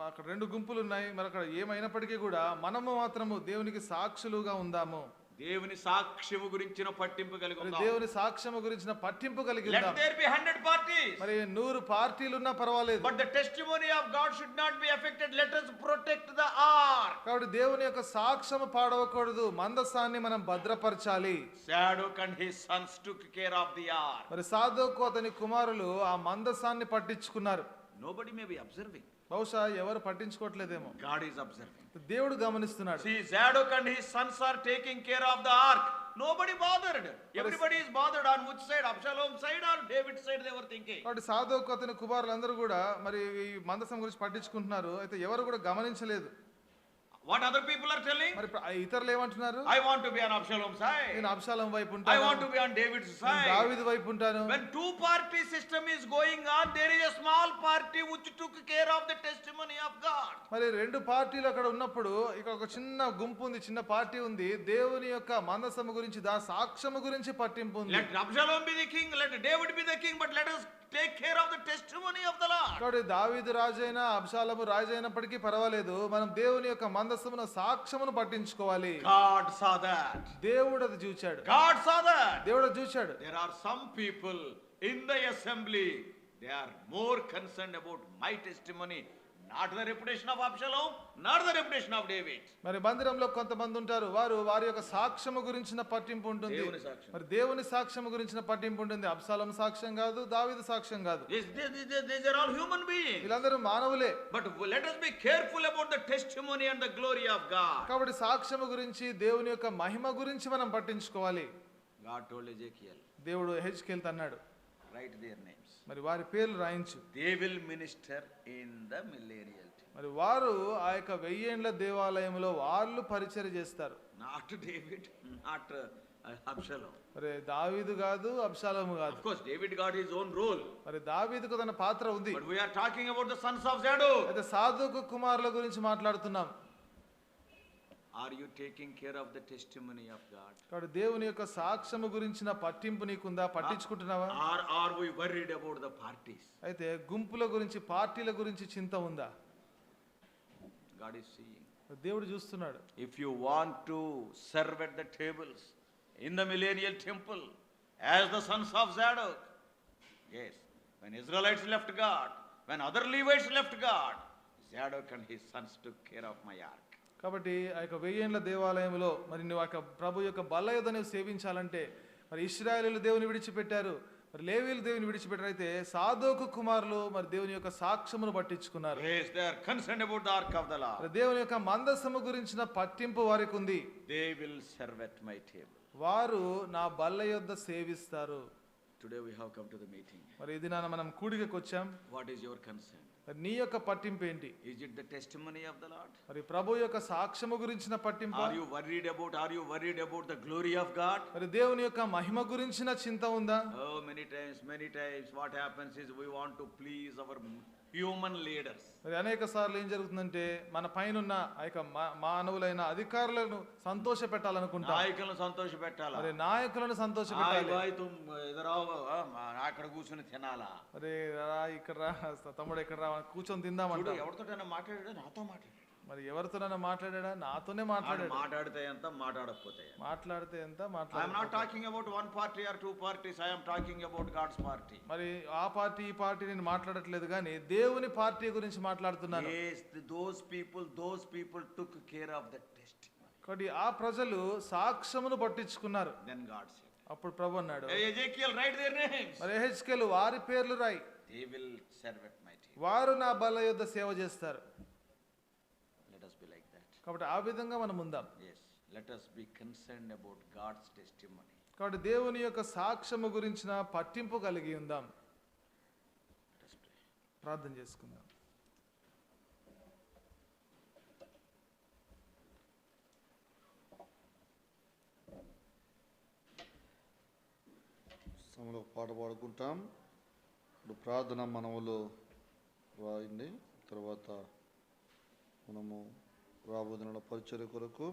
అక్కడ 2 గుంపులు ఉన్నాయి. మరి అక్కడ ఏమైనప్పటికీ కూడా మనము మాత్రము దేవునికి సాక్షులుగా ఉందాము. దేవుని సాక్ష్యము గురించిన పట్టింపు కలిగి మరి ఉందాం. దేవుని సాక్ష్యము గురించిన పట్టింపు కలిగి Let ఉందాం. there be 100 parties, మరి 100 పార్టీలు ఉన్నా పర్వాలేదు, but the testimony of God should not be affected. Let us protect the ark. కాబట్టి దేవుని యొక్క సాక్ష్యము పాడవకూడదు, మందసాన్ని మనం భద్రపరచాలి. Zadok and his sons took care of the ark. మరి సాదోకు అతని కుమారులు ఆ మందసాన్ని పట్టించుకున్నారు. Nobody may be observing. బహుశా ఎవరు పట్టించుకోవట్లేదేమో, God is observing. దేవుడు గమనిస్తున్నాడు. See, Zadok and his sons are taking care of the ark. Nobody bothered. Everybody is bothered on which side, Absalom side or David side they were thinking. కాబట్టి సాదోకు అతని కుమారులందరూ కూడా మరి ఈ మందసం గురించి పట్టించుకుంటున్నారు. అయితే ఎవరు కూడా గమనించలేదు. What other people are telling? మరి ఇతరులు ఏమంటున్నారు? I want to be on Absalom side. నేను అబ్షాలోం వైపు I ఉంటాను, want to be on David's నేను side. దావీదు వైపు ఉంటాను. When two-party system is going on, there is a small party which took care of the testimony of God. మరి 2 పార్టీలు అక్కడ ఉన్నప్పుడు ఇక్కడ ఒక చిన్న గుంపు ఉంది, చిన్న పార్టీ ఉంది. దేవుని యొక్క మందసము గురించి సాక్ష్యము గురించి పట్టింపు ఉంది. Let Absalom be the king, let David be the king, but let us take care of the testimony of the Lord. కాబట్టి దావీదు రాజైనా అబ్షాలోము రాజైనప్పటికీ పర్వాలేదు, మనం దేవుని యొక్క మందసమున సాక్ష్యమును పట్టించుకోవాలి. God saw that. దేవుడు అది చూచాడు. God saw that. దేవుడు అది చూచాడు. There are some people in the assembly, they are more concerned about my testimony, not the reputation of Absalom, not the reputation of David. మరి మందిరంలో కొంతమంది ఉంటారు, వారి యొక్క సాక్ష్యము గురించిన పట్టింపు ఉంటుంది. దేవుని సాక్ష్యం. మరి దేవుని సాక్ష్యము గురించిన పట్టింపు ఉంటుంది. అబ్షాలోం సాక్ష్యం కాదు, దావీదు సాక్ష్యం కాదు. These are all human beings. వీళ్ళందరూ మానవులే. But let us be careful about the testimony and the glory of God. కాబట్టి సాక్ష్యము గురించి, దేవుని యొక్క మహిమ గురించి మనం పట్టించుకోవాలి. God told Ezekiel, దేవుడు హెజ్కేల్ అన్నాడు, write their names. మరి వారి పేర్లు రాయించు. They will minister in the millennial temple. మరి వారు ఆ యొక్క 1000 ఏండ్ల దేవాలయంలో వాళ్ళు పరిచర్య చేస్తారు. Not David, not Absalom. మరి దావీదు కాదు, అబ్షాలోము కాదు. Of course, David got his own role. మరి దావీదుకు తన పాత్ర ఉంది. But we are talking about the sons of Zadok. అయితే సాదోకు కుమారుల గురించి మాట్లాడుతున్నాం. Are you taking care of the testimony of God? కాబట్టి దేవుని యొక్క సాక్ష్యము గురించిన పట్టింపు నీకుందా? పట్టించుకుంటున్నావా? Or are we worried about the parties? అయితే గుంపుల గురించి, పార్టీల గురించి చింత ఉందా? God is seeing. దేవుడు చూస్తున్నాడు. If you want to serve at the tables in the millennial temple as the sons of Zadok, yes, when Israelites left God, when other Levites left God, Zadok and his sons took care of my ark. కాబట్టి ఆ యొక్క 1000 ఏండ్ల దేవాలయంలో మరి నువ్వు ఆ యొక్క ప్రభు యొక్క బల్ల యొద్ద నువ్వు సేవించాలంటే మరి ఇశ్రాయేలీయులు దేవుని విడిచిపెట్టారు, మరి లేవీయులు దేవుని విడిచిపెట్టారు. అయితే సాదోకు కుమారులు మరి దేవుని యొక్క సాక్ష్యమును పట్టించుకున్నారు. Yes, they are concerned about the ark of the Lord. మరి దేవుని యొక్క మందసము గురించిన పట్టింపు వారికి ఉంది. They will serve at my table. వారు నా బల్ల యొద్ద సేవిస్తారు. Today we have come to the meeting. మరి ఇది మనం కూడికకు వచ్చాం. What is your concern? మరి నీ యొక్క పట్టింపు ఏంటి? Is it the testimony of the Lord? మరి ప్రభు యొక్క సాక్ష్యము గురించిన పట్టింపు. Are you worried about the glory of God? మరి దేవుని యొక్క మహిమ గురించిన చింత ఉందా? Oh, many times what happens is we want to please our human leaders. మరి అనేక సార్లు ఏం జరుగుతుందంటే మన పైన ఉన్న ఆ యొక్క మానవులైన అధికారులను సంతోష పెట్టాలనుకుంటాం. నాయకులను సంతోష పెట్టాలా? మరి నాయకులను సంతోష పెట్టాలి. అక్కడ కూర్చొని తినాలా? అరే రా ఇక్కడ రా తమ్ముడు ఇక్కడ రా కూర్చొని తిందామంట. ఎవరితోటైనా మాట్లాడాడా? నాతో మాట్లాడాడు. మరి ఎవరితోనైనా మాట్లాడా? నాతోనే మాట్లాడాడు. మాట్లాడితే ఎంత, మాట్లాడకపోతే మాట్లాడితే ఎంత, I am not talking about one party or two parties. I am talking about God's party. మరి ఆ పార్టీ ఈ పార్టీ నేను మాట్లాడట్లేదు కానీ దేవుని పార్టీ గురించి మాట్లాడుతున్నాను. Yes, those people took care of the testimony. కాబట్టి ఆ ప్రజలు సాక్ష్యమును పట్టించుకున్నారు. Then God said, అప్పుడు ప్రభు అన్నాడు, Ezekiel, write their names. మరి యెహెజ్కేలు వారి పేర్లు రాయి, They will serve at my table. వారు నా బల్ల యొద్ద సేవ చేస్తారు. Let us be like that. కాబట్టి ఆ విధంగా మనం ఉందాం. Yes, let us be concerned about God's testimony. కాబట్టి దేవుని యొక్క సాక్ష్యము గురించిన పట్టింపు కలిగి ఉందాం. Let us pray. ప్రార్థన చేసుకుందాం. సమయంలో పాట పాడుకుంటాం. ఇప్పుడు ప్రార్థన మనములు రాయండి. తర్వాత మనము రాబోతున్న పరిచర్య కొరకు,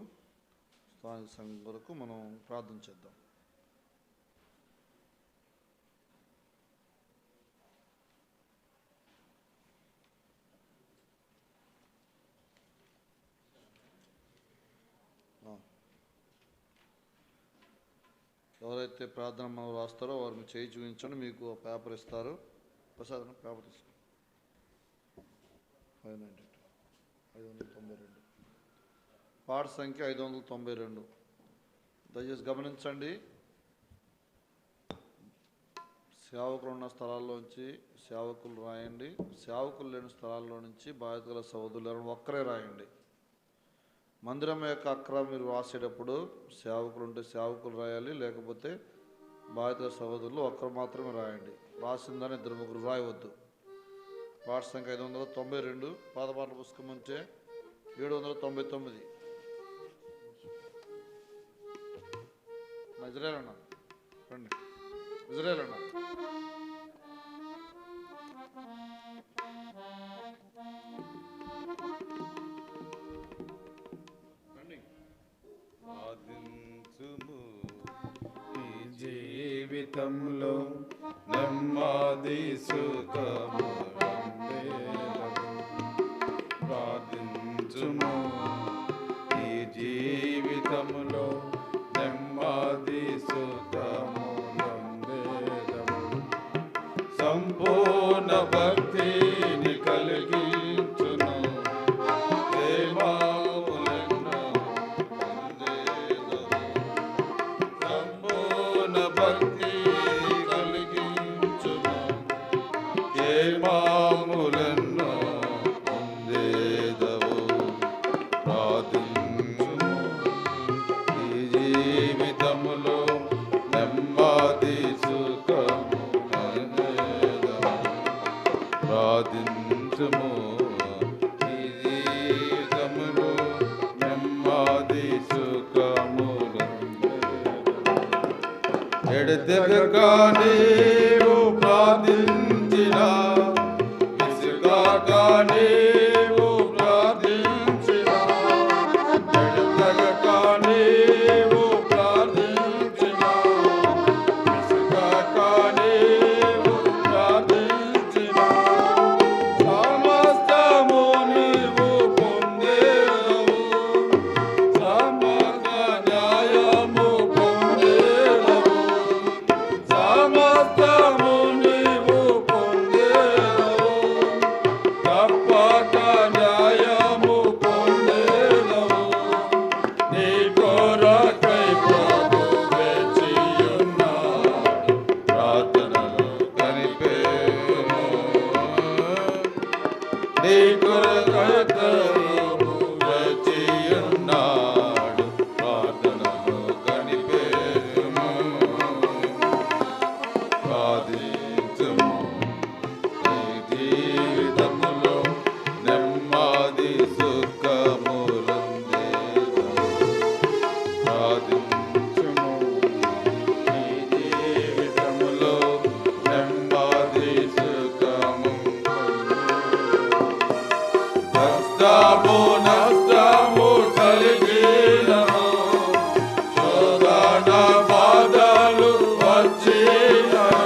స్థానిక సంఘం కొరకు మనం ప్రార్థన చేద్దాం. ఎవరైతే ప్రార్థన మనం రాస్తారో వారిని చేయి చూపించండి. మీకు పేపర్ ఇస్తారు. ప్రసాద్ పేపర్ తీసుకో. 592 పాట సంఖ్య 592. దయచేసి గమనించండి. సేవకులు ఉన్న స్థలాల్లోంచి సేవకులు రాయండి. సేవకులు లేని స్థలాల్లో నుంచి బాధ్యతల సహోదరులు ఒక్కరే రాయండి. మందిరం యొక్క అక్కడ మీరు రాసేటప్పుడు సేవకులు ఉంటే సేవకులు రాయాలి, లేకపోతే బాధితుల సహోదరులు ఒక్కరు మాత్రమే రాయండి. రాసిందని 2-3 రాయవద్దు. పాట సంఖ్య 592. పాత పాటల పుస్తకం ఉంటే 799. ఇజ్రాయేల్ అన్న రండి. ఇజ్రాయేల్ అన్న జీవితంలో నెమ్మది సుఖము ప్రార్థించుము. ఈ జీవితంలో నెమ్మది సుఖము సంపూర్ణ భక్తిని కలిగించును. భక్తి కలిగించును. క్షేమములెన్నో పొందేదవు. ప్రార్థించుము. ఈ జీవితములో నెమ్మది సుఖము పొందేదవు. ప్రార్థించుము. ఈ జీవితములో నెమ్మది సుఖము ఎడతెగక నీవు ప్రార్థించిన విసుగాక నీవు ప్రార్థించిన ఎడతెగక నీవు ప్రార్థించిన విసుగాక నీవు ప్రార్థించిన సమస్తము నీవు పొందేదవు. సమస్త న్యాయము పొందేదవు. సమస్త ప్రార్థించుము. నీ జీవితములో నెమ్మది సుఖములుందేదము. ప్రార్థించుము. నీ జీవితములో నెమ్మది సుఖము నష్టము కలిగినను శోధన బాధలు వచ్చినను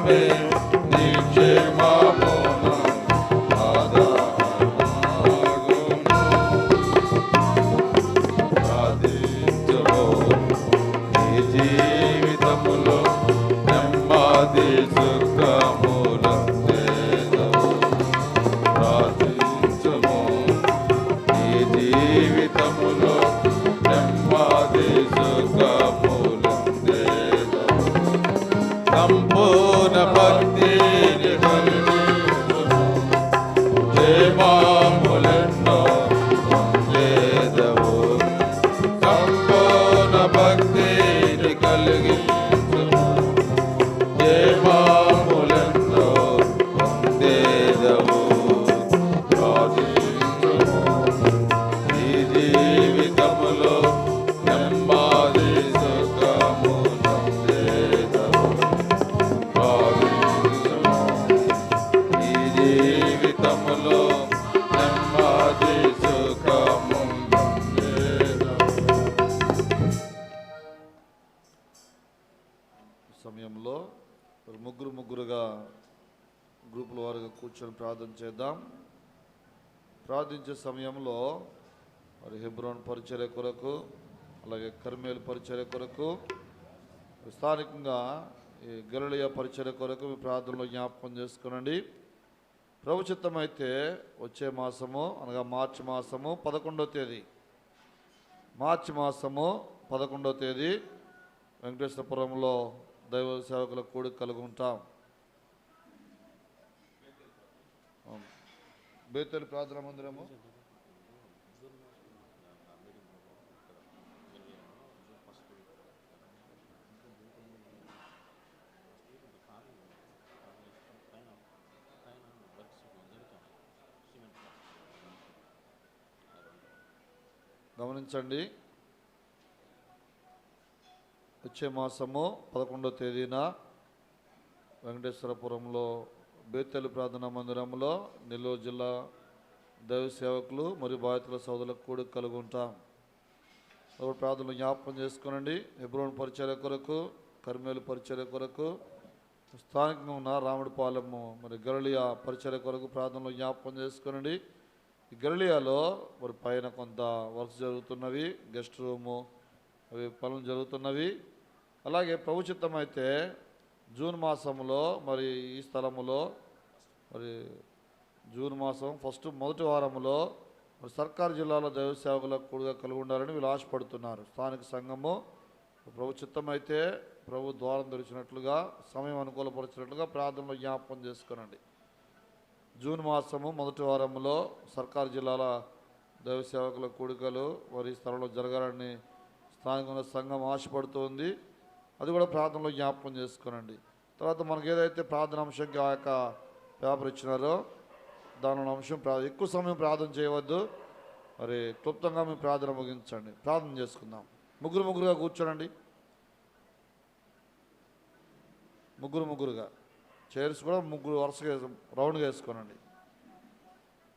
క్షేమమే నీ క్షేమమున ఆధారమాగును. ప్రార్థించుము నీ జీవితములో నెమ్మది సుఖములందేదవు. ప్రార్థించుము నీ జీవితములో నెమ్మది సుఖములందేదవు. సంపూర్ణ భక్తిని కలిగించుము క్షేమములెన్నో పొందేదవు. సంపూర్ణ భక్తిని కలిగించుము క్షేమములెన్నో పొందేదవు. ప్రార్థించుము నీ జీవితములో నెమ్మది సుఖములందేదవు. ప్రార్థించుము నీ జీవితములో నెమ్మది సుఖములందేదవు. ఈ సమయంలో మరి ముగ్గురుగా గ్రూపుల వారుగా కూర్చొని ప్రార్థన చేద్దాం. ప్రార్థించే సమయంలో మరి హెబ్రోన్ పరిచర్య కొరకు, అలాగే కర్మేలు పరిచర్య కొరకు, స్థానికంగా ఈ గలిలయ పరిచర్య కొరకు మీ ప్రార్థనలో జ్ఞాపకం చేసుకునండి. ప్రభు చిత్తమైతే వచ్చే మాసము అనగా మార్చి మాసము 11వ తేదీ, మార్చి మాసము 11వ తేదీ వెంకటేశ్వరపురంలో దైవ సేవకుల కూడిక కలిగి ఉంటాం. బేతేలు ప్రార్థన మందిరము గమనించండి. వచ్చే మాసము 11వ తేదీన వెంకటేశ్వరపురంలో బేతేలు ప్రార్థనా మందిరంలో నెల్లూరు జిల్లా దైవ సేవకులు మరియు బాధితుల సోదరులకు కూడా కలిగి ఉంటాం. కాబట్టి ప్రార్థనలు జ్ఞాపకం చేసుకోనండి. హెబ్రోన్ పరిచర్య కొరకు, కర్మేలు పరిచర్య కొరకు, స్థానికంగా ఉన్న రాముడిపాలెము మరి గలిలయ పరిచర్య కొరకు ప్రార్థనలు జ్ఞాపకం చేసుకోనండి. ఈ గలిలయలో మరి పైన కొంత వర్క్స్ జరుగుతున్నవి, గెస్ట్ రూము అవి పనులు జరుగుతున్నవి. అలాగే ప్రభుచిత్తం అయితే జూన్ మాసంలో మరి ఈ స్థలములో మరి జూన్ మాసం మొదటి వారంలో మరి సర్కారు జిల్లాలో దైవ సేవకులకు కూడా కలిగి ఉండాలని వీళ్ళు ఆశపడుతున్నారు. స్థానిక సంఘము ప్రభుచిత్తం అయితే ప్రభు ద్వారం తెరిచినట్లుగా, సమయం అనుకూలపరిచినట్లుగా ప్రార్థనలో జ్ఞాపకం చేసుకోనండి. జూన్ మాసము మొదటి వారంలో సర్కారు జిల్లాల దైవ సేవకుల కూడికలు మరి ఈ స్థలంలో జరగాలని స్థానికంగా సంఘం ఆశపడుతుంది. అది కూడా ప్రార్థనలో జ్ఞాపకం చేసుకోనండి. తర్వాత మనకు ఏదైతే ప్రార్థన అంశంకి ఆ యొక్క పేపర్ ఇచ్చినారో దానిలో అంశం ఎక్కువ సమయం ప్రార్థన చేయవద్దు. మరి క్లుప్తంగా మీ ప్రార్థన ముగించండి. ప్రార్థన చేసుకుందాం. ముగ్గురుగా కూర్చోనండి. ముగ్గురుగా చైర్స్ కూడా ముగ్గురు వరుసగా రౌండ్గా వేసుకోనండి.